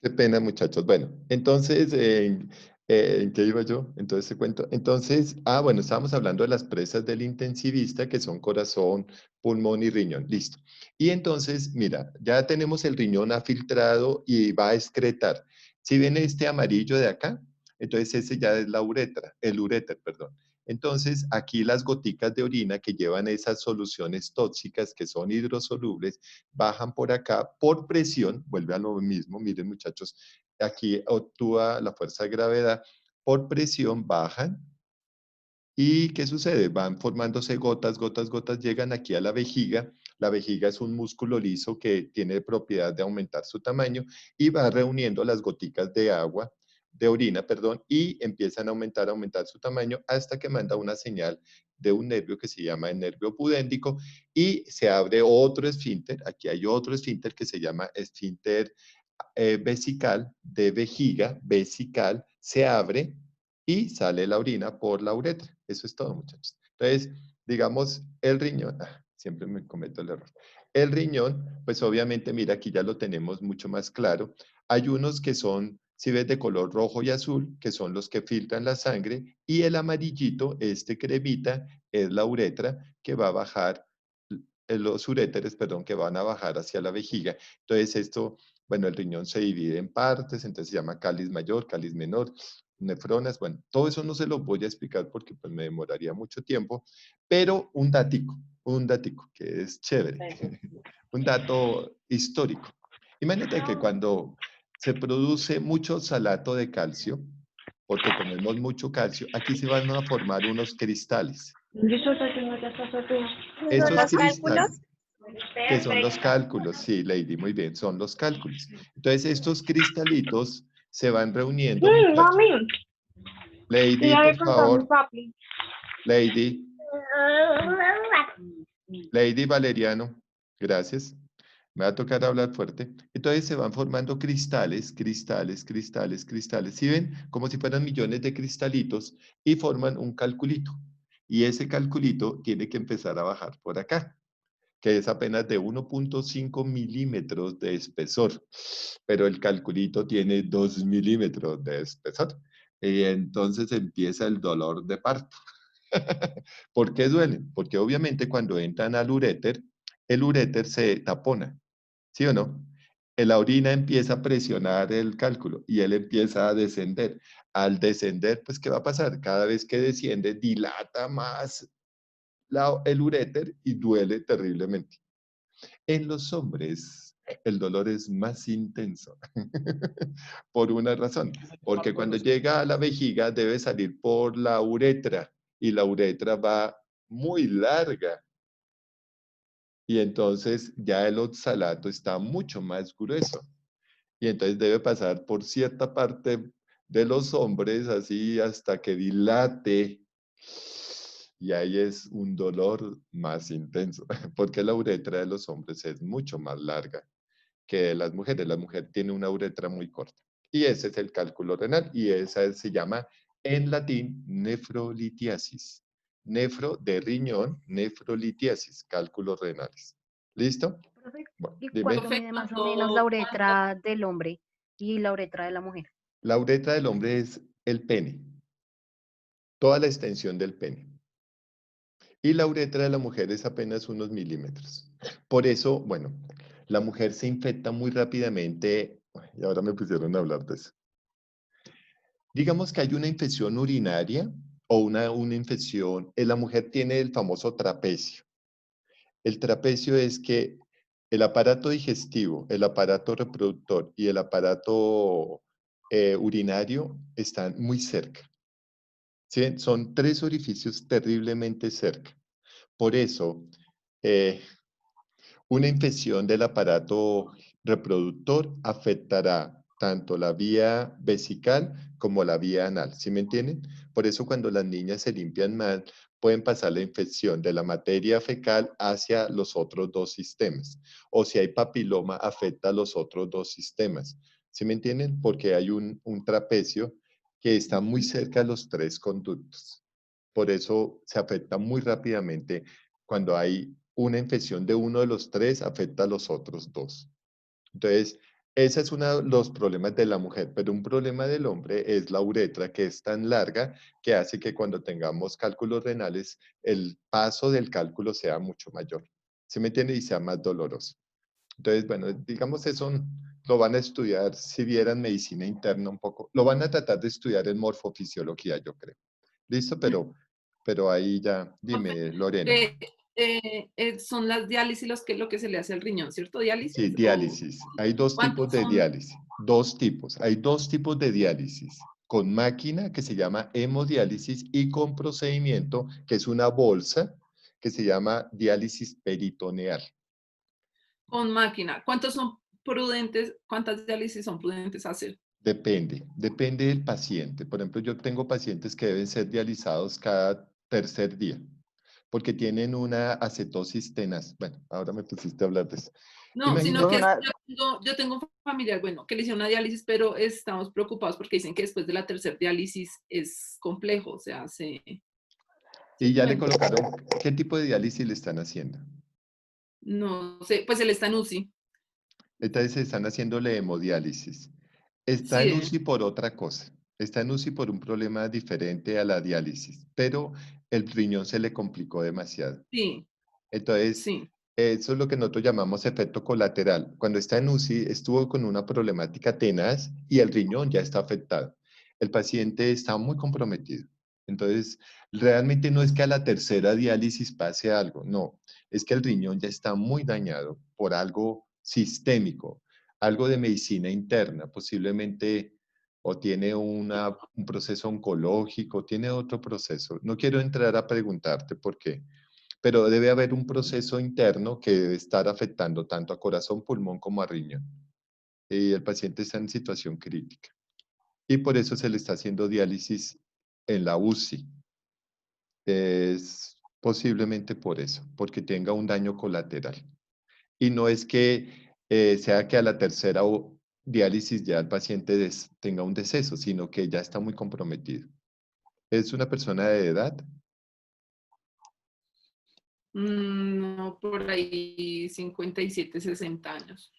Qué pena, muchachos. Bueno, entonces, ¿en qué iba yo? Entonces, te cuento. Entonces, bueno, estábamos hablando de las presas del intensivista, que son corazón, pulmón y riñón. Listo. Y entonces, mira, ya tenemos el riñón afiltrado y va a excretar. Si ven este amarillo de acá, entonces ese ya es la uretra, el uréter, perdón. Entonces, aquí las goticas de orina que llevan esas soluciones tóxicas que son hidrosolubles, bajan por acá por presión, vuelve a lo mismo, miren muchachos, aquí actúa la fuerza de gravedad, por presión bajan. ¿Y qué sucede? Van formándose gotas, gotas, gotas, llegan aquí a la vejiga. La vejiga es un músculo liso que tiene propiedad de aumentar su tamaño y va reuniendo las goticas de agua, de orina, perdón, y empiezan a aumentar su tamaño hasta que manda una señal de un nervio que se llama el nervio pudéndico y se abre otro esfínter. Aquí hay otro esfínter que se llama esfínter vesical, de vejiga, vesical, se abre y sale la orina por la uretra. Eso es todo, muchachos. Entonces, digamos, el riñón, siempre me cometo el error. El riñón, pues obviamente, mira, aquí ya lo tenemos mucho más claro. Hay unos que son, si ves, de color rojo y azul, que son los que filtran la sangre, y el amarillito, este cremita, es la uretra que va a bajar, los uréteres, perdón, que van a bajar hacia la vejiga. Entonces, esto, bueno, el riñón se divide en partes, entonces se llama cáliz mayor, cáliz menor, nefronas, bueno, todo eso no se lo voy a explicar porque pues me demoraría mucho tiempo, pero un datico que es chévere, un dato histórico. Imagínate que cuando se produce mucho salato de calcio, porque comemos mucho calcio, aquí se van a formar unos cristales. Esos ¿Los cálculos? cristales, que son los cálculos, sí, Lady, muy bien, son los cálculos. Entonces, estos cristalitos se van reuniendo, muchachos. Lady, por favor. Lady. Lady Valeriano, gracias. Me va a tocar hablar fuerte. Entonces se van formando cristales, cristales, cristales, cristales. ¿Sí ven? Como si fueran millones de cristalitos y forman un calculito. Y ese calculito tiene que empezar a bajar por acá, que es apenas de 1.5 milímetros de espesor, pero el calculito tiene 2 milímetros de espesor. Y entonces empieza el dolor de parto. ¿Por qué duele? Porque obviamente cuando entran al uréter, el uréter se tapona, ¿sí o no? La orina empieza a presionar el cálculo y él empieza a descender. Al descender, pues, ¿qué va a pasar? Cada vez que desciende, dilata más el uréter y duele terriblemente. En los hombres, el dolor es más intenso por una razón, porque cuando llega a la vejiga debe salir por la uretra y la uretra va muy larga y entonces ya el oxalato está mucho más grueso y entonces debe pasar por cierta parte de los hombres así hasta que dilate y ahí es un dolor más intenso, porque la uretra de los hombres es mucho más larga que de las mujeres. La mujer tiene una uretra muy corta. Y ese es el cálculo renal y esa se llama en latín nefrolitiasis. Nefro de riñón, nefrolitiasis, cálculos renales. ¿Listo? Bueno, ¿Y dime. cuánto mide más o menos la uretra del hombre y la uretra de la mujer? La uretra del hombre es el pene, toda la extensión del pene. Y la uretra de la mujer es apenas unos milímetros. Por eso, bueno, la mujer se infecta muy rápidamente. Y ahora me pusieron a hablar de eso. Digamos que hay una infección urinaria o una infección, la mujer tiene el famoso trapecio. El trapecio es que el aparato digestivo, el aparato reproductor y el aparato urinario están muy cerca. ¿Sí? Son 3 orificios terriblemente cerca. Por eso, una infección del aparato reproductor afectará tanto la vía vesical como la vía anal, ¿sí me entienden? Por eso cuando las niñas se limpian mal, pueden pasar la infección de la materia fecal hacia los otros 2 sistemas. O si hay papiloma, afecta a los otros 2 sistemas. ¿Sí me entienden? Porque hay un trapecio que está muy cerca de los 3 conductos. Por eso se afecta muy rápidamente cuando hay una infección de uno de los 3, afecta a los otros 2. Entonces, ese es uno de los problemas de la mujer, pero un problema del hombre es la uretra, que es tan larga que hace que cuando tengamos cálculos renales, el paso del cálculo sea mucho mayor. ¿Sí me entiende? Y sea más doloroso. Entonces, bueno, digamos eso lo van a estudiar, si vieran medicina interna un poco, lo van a tratar de estudiar en morfofisiología, yo creo. ¿Listo? Pero ahí ya, dime, Lorena. son las diálisis lo que se le hace al riñón, ¿cierto? ¿Diálisis? Sí, diálisis. Hay dos tipos ¿Cuántos de son? diálisis. Dos tipos. Hay dos tipos de diálisis. Con máquina, que se llama hemodiálisis, y con procedimiento, que es una bolsa, que se llama diálisis peritoneal. Con máquina. ¿Cuántos son prudentes? ¿Cuántas diálisis son prudentes hacer? Depende del paciente. Por ejemplo, yo tengo pacientes que deben ser dializados cada tercer día, porque tienen una acetosis tenaz. Bueno, ahora me pusiste a hablar de eso. No, sino Imagínate. que yo tengo un familiar, bueno, que le hicieron una diálisis, pero estamos preocupados porque dicen que después de la tercera diálisis es complejo, o sea, Y ya le bueno. colocaron, ¿qué tipo de diálisis le están haciendo? No sé, pues él está en UCI. Entonces están haciéndole hemodiálisis. Está en Sí, UCI por otra cosa. Está en UCI por un problema diferente a la diálisis, pero el riñón se le complicó demasiado. sí, Entonces, sí. eso es lo que nosotros llamamos efecto colateral. Cuando está en UCI, estuvo con una problemática tenaz y el riñón ya está afectado. El paciente está muy comprometido. Entonces, realmente no es que a la tercera diálisis pase algo, no, es que el riñón ya está muy dañado por algo sistémico, algo de medicina interna, posiblemente o tiene un proceso oncológico, tiene otro proceso. No quiero entrar a preguntarte por qué, pero debe haber un proceso interno que debe estar afectando tanto a corazón, pulmón como a riñón. Y el paciente está en situación crítica. Y por eso se le está haciendo diálisis en la UCI. Es posiblemente por eso, porque tenga un daño colateral. Y no es que sea que a la tercera diálisis ya el paciente tenga un deceso, sino que ya está muy comprometido. ¿Es una persona de edad? No, por ahí 57, 60 años.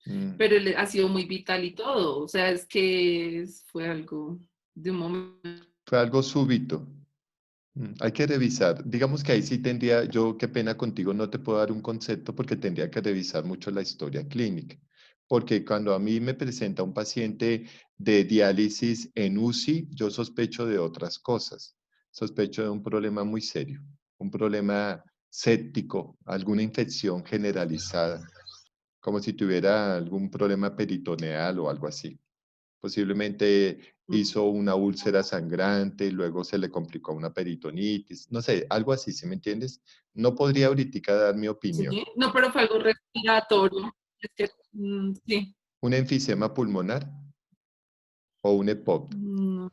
Mm. Pero él ha sido muy vital y todo. O sea, es que fue algo de un momento. Fue algo súbito. Hay que revisar. Digamos que ahí sí tendría, yo qué pena contigo, no te puedo dar un concepto porque tendría que revisar mucho la historia clínica. Porque cuando a mí me presenta un paciente de diálisis en UCI, yo sospecho de otras cosas. Sospecho de un problema muy serio, un problema séptico, alguna infección generalizada, como si tuviera algún problema peritoneal o algo así. Posiblemente hizo una úlcera sangrante, luego se le complicó una peritonitis, no sé, algo así, ¿sí me entiendes? No podría ahorita dar mi opinión. Sí, no, pero fue algo respiratorio. Es que, sí. ¿Un enfisema pulmonar o un EPOC? No.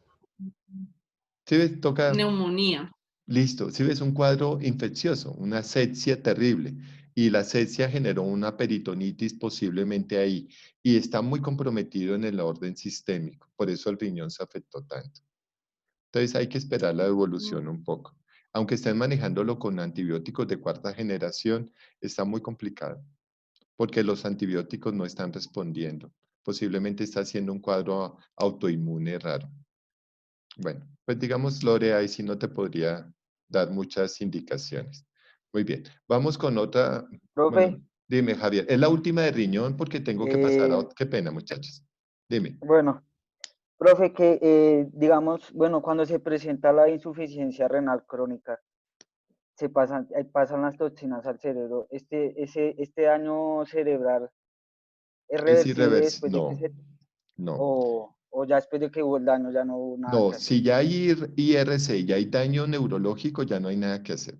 ¿Sí ves? Toca, Neumonía. listo, si ves un cuadro infeccioso, una asepsia terrible, y la asepsia generó una peritonitis posiblemente ahí, y está muy comprometido en el orden sistémico, por eso el riñón se afectó tanto. Entonces hay que esperar la evolución un poco. Aunque estén manejándolo con antibióticos de cuarta generación, está muy complicado, porque los antibióticos no están respondiendo. Posiblemente está haciendo un cuadro autoinmune raro. Bueno, pues digamos, Lore, ahí sí no te podría dar muchas indicaciones. Muy bien, vamos con otra. Profe, Bueno, dime, Javier, es la última de riñón porque tengo que pasar a otra. Qué pena, muchachos. Dime. bueno, profe, que digamos, bueno, cuando se presenta la insuficiencia renal crónica, pasan las toxinas al cerebro. Este daño cerebral es Es reversible irreversible. después de que No, no. o ya después de que hubo el daño ya no hubo nada No, que hacer. si ya hay IRC, ya hay daño neurológico, ya no hay nada que hacer.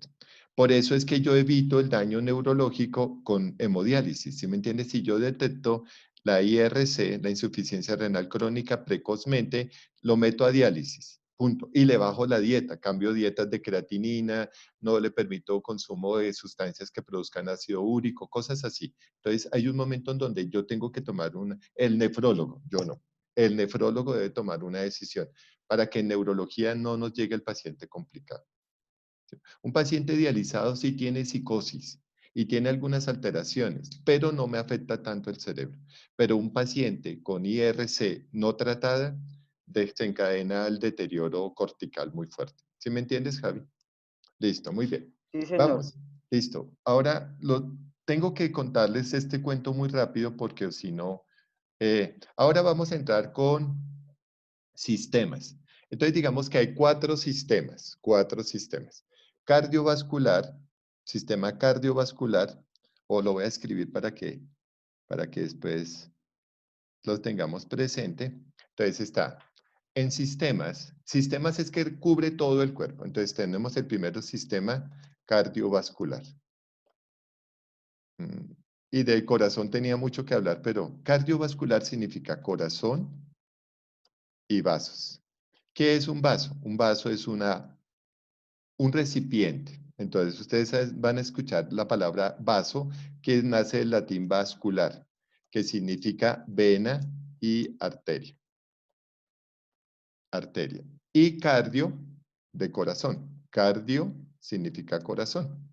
Por eso es que yo evito el daño neurológico con hemodiálisis, ¿sí me entiendes? Si yo detecto la IRC, la insuficiencia renal crónica precozmente, lo meto a diálisis, punto. Y le bajo la dieta, cambio dietas de creatinina, no le permito consumo de sustancias que produzcan ácido úrico, cosas así. Entonces hay un momento en donde yo tengo que tomar el nefrólogo, yo no. El nefrólogo debe tomar una decisión para que en neurología no nos llegue el paciente complicado. Un paciente dializado sí tiene psicosis y tiene algunas alteraciones, pero no me afecta tanto el cerebro. Pero un paciente con IRC no tratada desencadena el deterioro cortical muy fuerte. ¿Sí me entiendes, Javi? Listo, muy bien. Sí, señor. Vamos, listo. Ahora tengo que contarles este cuento muy rápido porque si no, ahora vamos a entrar con sistemas. Entonces digamos que hay cuatro sistemas. Cardiovascular, Sistema cardiovascular, o lo voy a escribir para que después los tengamos presente. Entonces está en sistemas. Sistemas es que cubre todo el cuerpo. Entonces tenemos el primero, sistema cardiovascular. Y del corazón tenía mucho que hablar, pero cardiovascular significa corazón y vasos. ¿Qué es un vaso? Un vaso es un recipiente. Entonces ustedes van a escuchar la palabra vaso, que nace del latín vascular, que significa vena y arteria. Arteria. Y cardio, de corazón. Cardio significa corazón.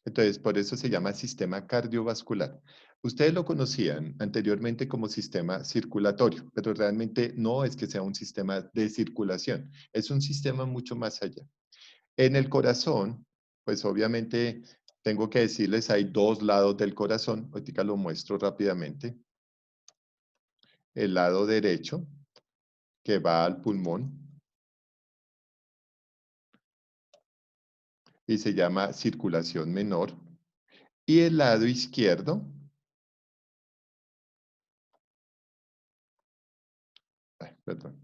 Entonces, por eso se llama sistema cardiovascular. Ustedes lo conocían anteriormente como sistema circulatorio, pero realmente no es que sea un sistema de circulación, es un sistema mucho más allá. En el corazón, pues obviamente tengo que decirles, hay dos lados del corazón, ahorita lo muestro rápidamente. El lado derecho, que va al pulmón, y se llama circulación menor. Y el lado izquierdo, perdón,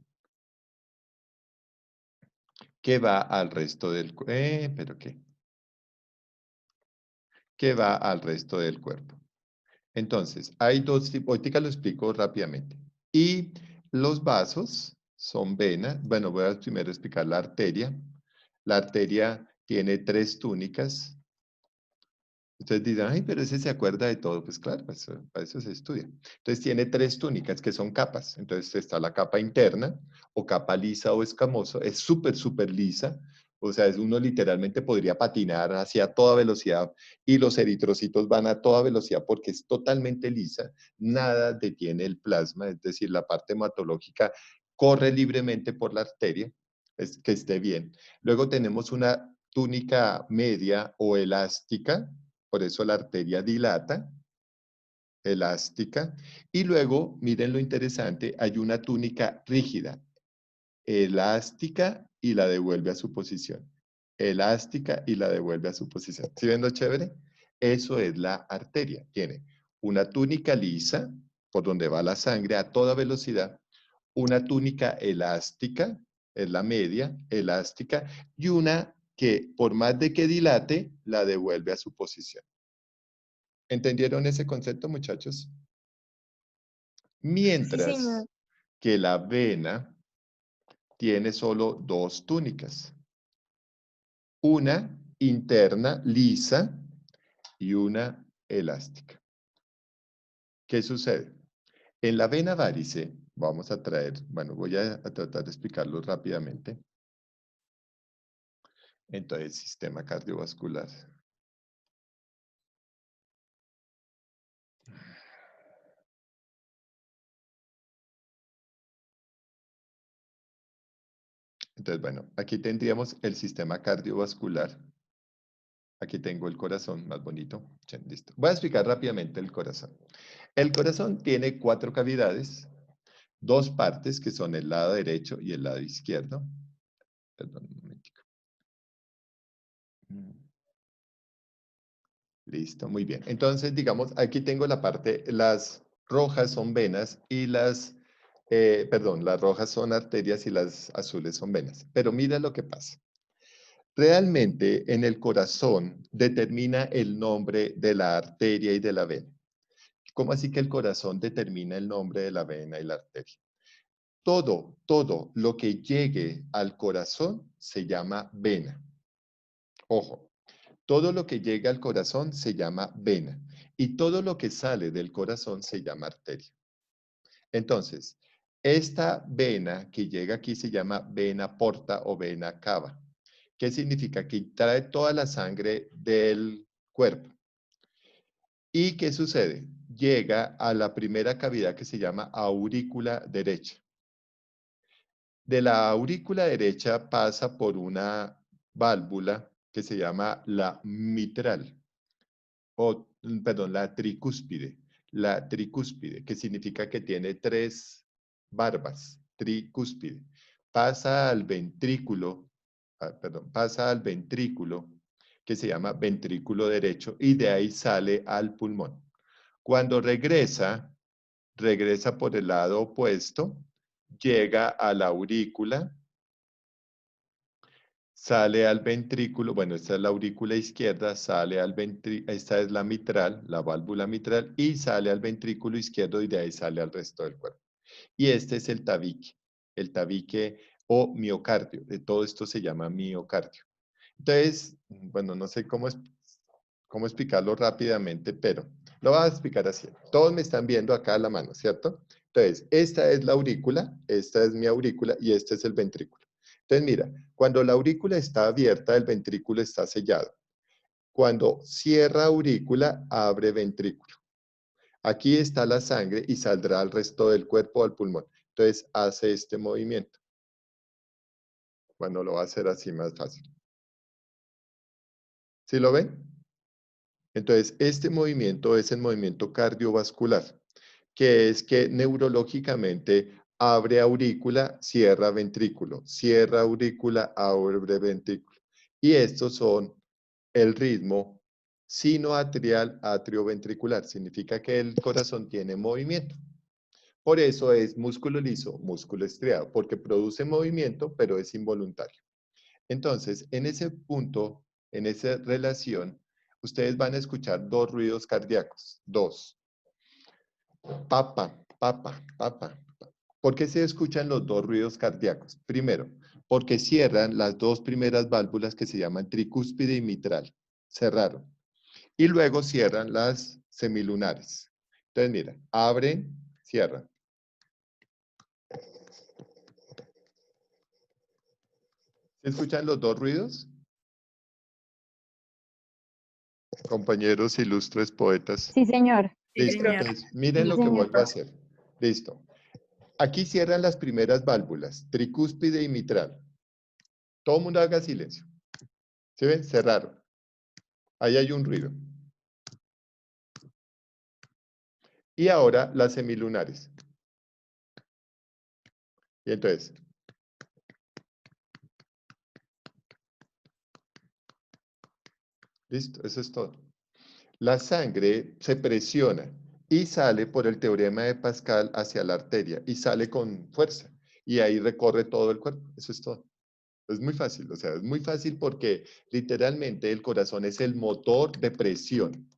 que va al resto del ¿pero qué? Que va al resto del cuerpo. Entonces, hay dos tipos, ahorita lo explico rápidamente. Y los vasos son venas. Bueno, voy a primero explicar la arteria. La arteria tiene 3 túnicas. Ustedes dirán, ay, pero ese se acuerda de todo. Pues claro, para eso se estudia. Entonces tiene 3 túnicas que son capas. Entonces está la capa interna, o capa lisa o escamosa. Es súper, súper lisa. O sea, uno literalmente podría patinar hacia toda velocidad y los eritrocitos van a toda velocidad porque es totalmente lisa. Nada detiene el plasma, es decir, la parte hematológica corre libremente por la arteria, es que esté bien. Luego tenemos una túnica media o elástica, por eso la arteria dilata, elástica. Y luego, miren lo interesante, hay una túnica rígida, elástica y la devuelve a su posición. Elástica y la devuelve a su posición. ¿Sí ven lo chévere? Eso es la arteria. Tiene una túnica lisa, por donde va la sangre a toda velocidad, una túnica elástica, es la media, elástica, y una que por más de que dilate, la devuelve a su posición. ¿Entendieron ese concepto, muchachos? Sí, Mientras señor. que la vena tiene solo 2 túnicas. Una interna, lisa, y una elástica. ¿Qué sucede? En la vena varice, vamos a traer, bueno, voy a tratar de explicarlo rápidamente. Entonces, sistema cardiovascular. Entonces, bueno, aquí tendríamos el sistema cardiovascular. Aquí tengo el corazón, más bonito. Listo. Voy a explicar rápidamente el corazón. El corazón tiene 4 cavidades, 2 partes que son el lado derecho y el lado izquierdo. Perdón, un momentico. Listo, muy bien. Entonces, digamos, aquí tengo la parte, las rojas son venas y las rojas son arterias y las azules son venas. Pero mira lo que pasa. Realmente en el corazón determina el nombre de la arteria y de la vena. ¿Cómo así que el corazón determina el nombre de la vena y la arteria? Todo lo que llegue al corazón se llama vena. Ojo, todo lo que llega al corazón se llama vena y todo lo que sale del corazón se llama arteria. Entonces, esta vena que llega aquí se llama vena porta o vena cava. ¿Qué significa? Que trae toda la sangre del cuerpo. ¿Y qué sucede? Llega a la primera cavidad que se llama aurícula derecha. De la aurícula derecha pasa por una válvula que se llama la mitral, la tricúspide. La tricúspide, que significa que tiene 3 barbas, tricúspide. Pasa al ventrículo, pasa al ventrículo que se llama ventrículo derecho y de ahí sale al pulmón. Cuando regresa por el lado opuesto, llega a la aurícula, sale al ventrículo, bueno, esta es la aurícula izquierda, sale al ventrículo, esta es la mitral, la válvula mitral, y sale al ventrículo izquierdo y de ahí sale al resto del cuerpo. Y este es el tabique o miocardio. De todo esto se llama miocardio. Entonces, bueno, no sé cómo explicarlo rápidamente, pero lo voy a explicar así. Todos me están viendo acá a la mano, ¿cierto? Entonces, esta es la aurícula, esta es mi aurícula y este es el ventrículo. Entonces, mira, cuando la aurícula está abierta, el ventrículo está sellado. Cuando cierra aurícula, abre ventrículo. Aquí está la sangre y saldrá al resto del cuerpo, al pulmón. Entonces, hace este movimiento. Bueno, lo va a hacer así más fácil. ¿Sí lo ven? Entonces, este movimiento es el movimiento cardiovascular, que es que neurológicamente abre aurícula, cierra ventrículo, cierra aurícula, abre ventrículo. Y estos son el ritmo sinoatrial atrioventricular. Significa que el corazón tiene movimiento. Por eso es músculo liso, músculo estriado, porque produce movimiento, pero es involuntario. Entonces, en ese punto, en esa relación, ustedes van a escuchar dos ruidos cardíacos. Dos. Papa, papa, papa. ¿Por qué se escuchan los dos ruidos cardíacos? Primero, porque cierran las dos primeras válvulas que se llaman tricúspide y mitral. Cerraron. Y luego cierran las semilunares. Entonces, mira, abren, cierran. ¿Se escuchan los dos ruidos? Compañeros ilustres poetas. Sí, señor. Listo, entonces miren Sí, lo que señor. vuelvo a hacer. Listo. Aquí cierran las primeras válvulas, tricúspide y mitral. Todo el mundo haga silencio. ¿Sí ven? Cerraron. Ahí hay un ruido. Y ahora las semilunares. Y entonces. Listo, eso es todo. La sangre se presiona y sale por el teorema de Pascal hacia la arteria y sale con fuerza. Y ahí recorre todo el cuerpo. Eso es todo. Es muy fácil, o sea, es muy fácil porque literalmente el corazón es el motor de presión.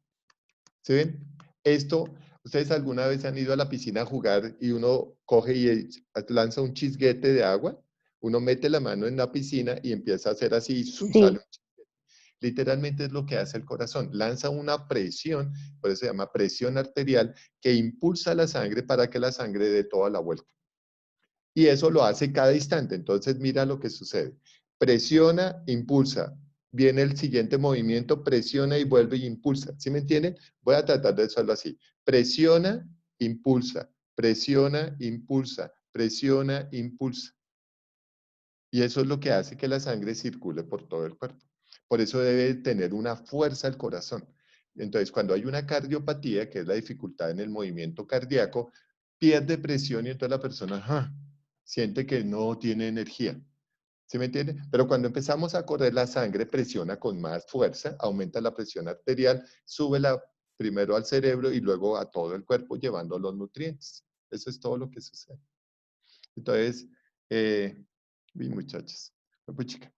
¿Sí ven? Esto, ¿ustedes alguna vez han ido a la piscina a jugar y uno coge y lanza un chisguete de agua? Uno mete la mano en la piscina y empieza a hacer así y ¡zum! Sí. Sale un chisguete. Literalmente es lo que hace el corazón. Lanza una presión, por eso se llama presión arterial, que impulsa la sangre para que la sangre dé toda la vuelta. Y eso lo hace cada instante. Entonces mira lo que sucede. Presiona, impulsa. Viene el siguiente movimiento, presiona y vuelve y impulsa. ¿Sí me entienden? Voy a tratar de hacerlo así. Presiona, impulsa. Presiona, impulsa. Presiona, impulsa. Y eso es lo que hace que la sangre circule por todo el cuerpo. Por eso debe tener una fuerza el corazón. Entonces, cuando hay una cardiopatía, que es la dificultad en el movimiento cardíaco, pierde presión y entonces la persona siente que no tiene energía. ¿Sí me entiende? Pero cuando empezamos a correr, la sangre presiona con más fuerza, aumenta la presión arterial, súbela primero al cerebro y luego a todo el cuerpo, llevando los nutrientes. Eso es todo lo que sucede. Entonces, muchachos, chica.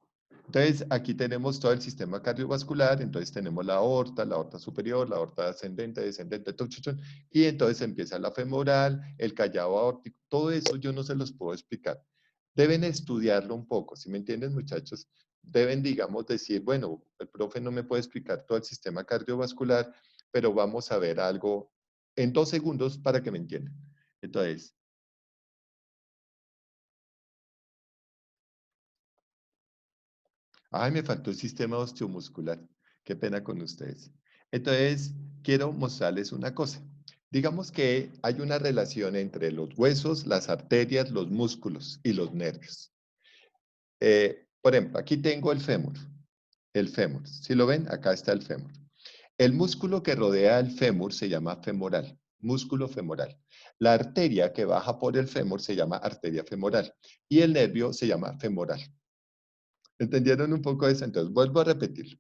Entonces, aquí tenemos todo el sistema cardiovascular, entonces tenemos la aorta superior, la aorta ascendente, descendente, y entonces empieza la femoral, el callado aórtico, todo eso yo no se los puedo explicar. Deben estudiarlo un poco, ¿sí me entienden, muchachos? Deben, digamos, decir, bueno, el profe no me puede explicar todo el sistema cardiovascular, pero vamos a ver algo en 2 segundos para que me entiendan. Entonces, ay, me faltó el sistema osteomuscular. Qué pena con ustedes. Entonces, quiero mostrarles una cosa. Digamos que hay una relación entre los huesos, las arterias, los músculos y los nervios. Por ejemplo, aquí tengo el fémur. El fémur. ¿Sí lo ven? Acá está el fémur. El músculo que rodea el fémur se llama femoral, músculo femoral. La arteria que baja por el fémur se llama arteria femoral y el nervio se llama femoral. ¿Entendieron un poco eso? Entonces, vuelvo a repetir.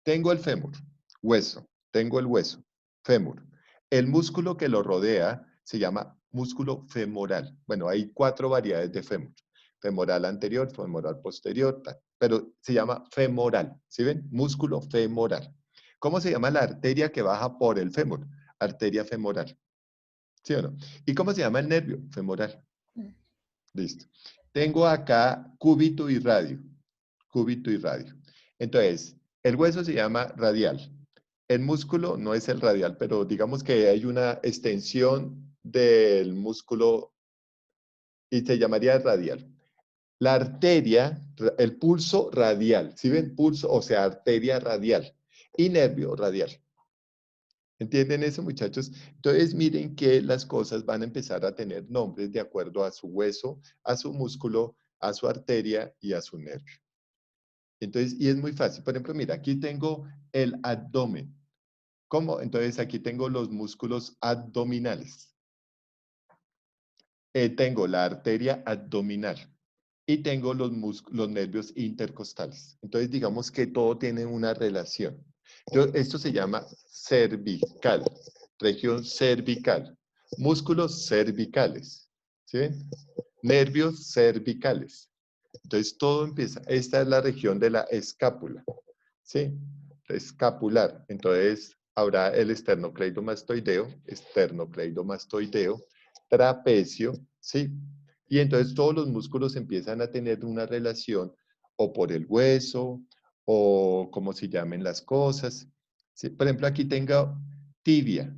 tengo el fémur, hueso, tengo el hueso, fémur. El músculo que lo rodea se llama músculo femoral. Bueno, hay 4 variedades de fémur. Femoral anterior, femoral posterior, tal, pero se llama femoral. ¿Sí ven? Músculo femoral. ¿Cómo se llama la arteria que baja por el fémur? Arteria femoral. ¿Sí o no? ¿Y cómo se llama el nervio? Femoral. Listo. Tengo acá cúbito y radio. Cúbito y radio. Entonces, el hueso se llama radial. El músculo no es el radial, pero digamos que hay una extensión del músculo y se llamaría radial. La arteria, el pulso radial. ¿Sí ven? Pulso, o sea, arteria radial. Y nervio radial. ¿Entienden eso, muchachos? Entonces, miren que las cosas van a empezar a tener nombres de acuerdo a su hueso, a su músculo, a su arteria y a su nervio. Entonces, y es muy fácil. Por ejemplo, mira, aquí tengo el abdomen. ¿Cómo? Entonces, aquí tengo los músculos abdominales. Tengo la arteria abdominal. Y tengo los nervios intercostales. Entonces, digamos que todo tiene una relación. Esto se llama cervical, región cervical. Músculos cervicales. ¿Sí ven? Nervios cervicales. Entonces, todo empieza. Esta es la región de la escápula. ¿Sí? Escapular. Entonces, habrá el esternocleidomastoideo, trapecio, ¿sí? Y entonces todos los músculos empiezan a tener una relación o por el hueso o como se llamen las cosas. ¿Sí? Por ejemplo, aquí tengo tibia,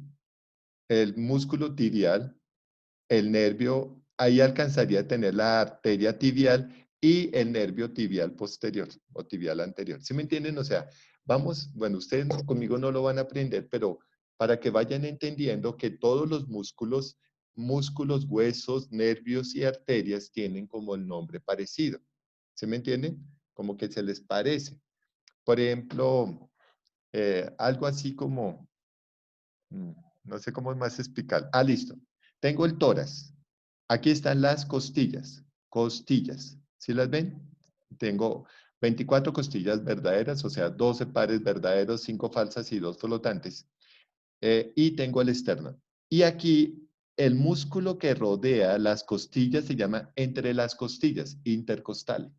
el músculo tibial, el nervio, ahí alcanzaría a tener la arteria tibial y el nervio tibial posterior o tibial anterior. ¿Sí me entienden? O sea, vamos, bueno, ustedes conmigo no lo van a aprender, pero para que vayan entendiendo que todos los músculos, huesos, nervios y arterias tienen como el nombre parecido. ¿Sí me entienden? Como que se les parece. Por ejemplo, algo así como, no sé cómo más explicar. Ah, listo. Tengo el tórax. Aquí están las costillas. Costillas. ¿Sí las ven? Tengo 24 costillas verdaderas, o sea, 12 pares verdaderos, 5 falsas y 2 flotantes. Y tengo el esternón. Y aquí el músculo que rodea las costillas se llama entre las costillas, intercostal.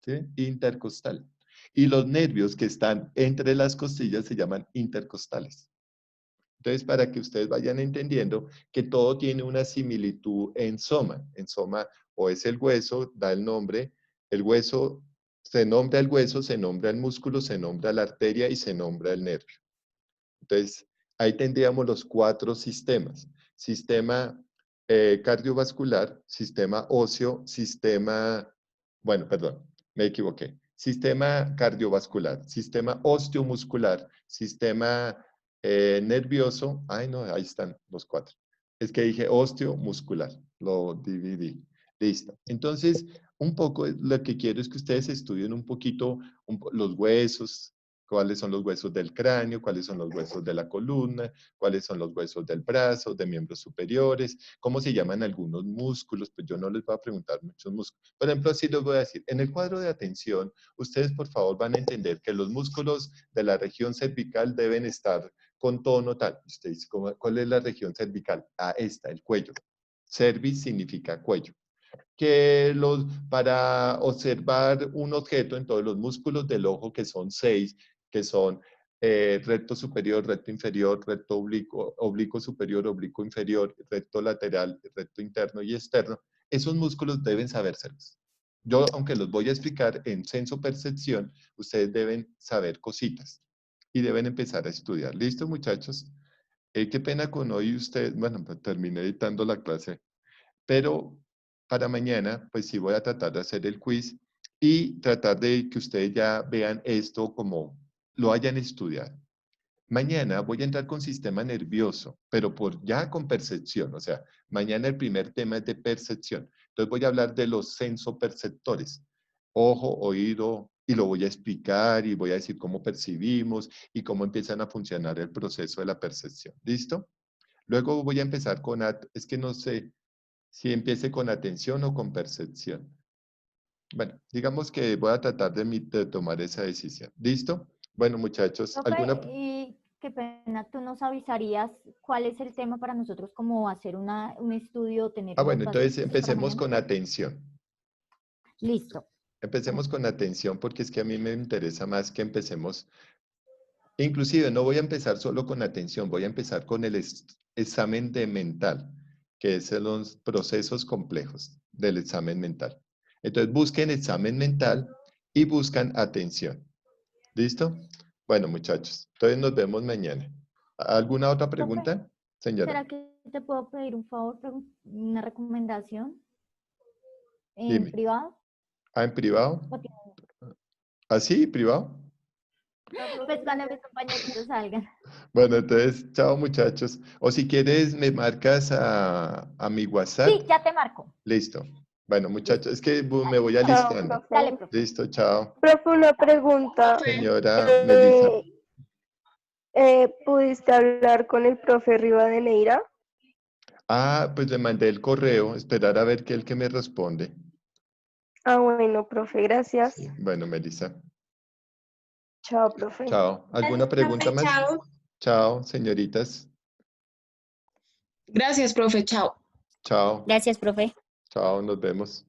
¿Sí? Intercostal. Y los nervios que están entre las costillas se llaman intercostales. Entonces, para que ustedes vayan entendiendo que todo tiene una similitud en soma. En soma, o es el hueso, da el nombre, el hueso, se nombra el hueso, se nombra el músculo, se nombra la arteria y se nombra el nervio. Entonces, ahí tendríamos los 4 sistemas. Sistema cardiovascular, sistema óseo, bueno, perdón, me equivoqué. Sistema cardiovascular, sistema osteomuscular, sistema nervioso. Ay, no, ahí están los 4. Es que dije osteomuscular, lo dividí. Listo. Entonces, un poco lo que quiero es que ustedes estudien un poquito los huesos, cuáles son los huesos del cráneo, cuáles son los huesos de la columna, cuáles son los huesos del brazo, de miembros superiores, cómo se llaman algunos músculos, pues yo no les voy a preguntar muchos músculos. Por ejemplo, así les voy a decir, en el cuadro de atención, ustedes por favor van a entender que los músculos de la región cervical deben estar con tono tal. Usted dice, ¿cuál es la región cervical? Ah, esta, el cuello. Cervis significa cuello. Que para observar un objeto, entonces los músculos del ojo, que son 6, que son recto superior, recto inferior, recto oblicuo, oblicuo superior, oblicuo inferior, recto lateral, recto interno y externo, esos músculos deben sabérselos. Yo, aunque los voy a explicar en senso-percepción, ustedes deben saber cositas y deben empezar a estudiar. ¿Listo, muchachos? Qué pena con hoy ustedes, bueno, pues terminé editando la clase, pero para mañana, pues sí voy a tratar de hacer el quiz y tratar de que ustedes ya vean esto como lo hayan estudiado. Mañana voy a entrar con sistema nervioso, pero ya con percepción. O sea, mañana el primer tema es de percepción. Entonces voy a hablar de los sensoperceptores. Ojo, oído, y lo voy a explicar y voy a decir cómo percibimos y cómo empiezan a funcionar el proceso de la percepción. ¿Listo? Luego voy a empezar con, es que no sé si empiece con atención o con percepción. Bueno, digamos que voy a tratar de tomar esa decisión. ¿Listo? Bueno, muchachos, Profe, ¿alguna? y qué pena, ¿tú nos avisarías cuál es el tema para nosotros, como hacer un estudio, tener Ah, unas bueno, entonces basecitas para empecemos mañana? con atención. Listo. Empecemos con atención porque es que a mí me interesa más que empecemos. Inclusive no voy a empezar solo con atención, voy a empezar con el examen de mental, que es los procesos complejos del examen mental. Entonces busquen examen mental y buscan atención. ¿Listo? Bueno, muchachos, entonces nos vemos mañana. ¿Alguna otra Profe, pregunta, señora? ¿será que te puedo pedir un favor, una recomendación en Dime. privado? ¿Ah, en privado? ¿O tienes? ¿Ah, sí? ¿Privado? Pues cuando mis compañeritos salgan. Bueno, entonces, chao muchachos. O si quieres, me marcas a mi WhatsApp. Sí, ya te marco. Listo. Bueno, muchachos, es que me voy Chao, alistando. profe. Dale, profe. Listo, chao. Profe, una pregunta. Señora Melissa. ¿Pudiste hablar con el profe Rivadeneira? Ah, pues le mandé el correo, esperar a ver que él que me responde. Ah, bueno, profe, gracias. Sí. Bueno, Melissa. Chao, profe. Chao. ¿Alguna pregunta más? Chao. Chao, señoritas. Gracias, profe. Chao. Chao. Gracias, profe. Chao, nos vemos.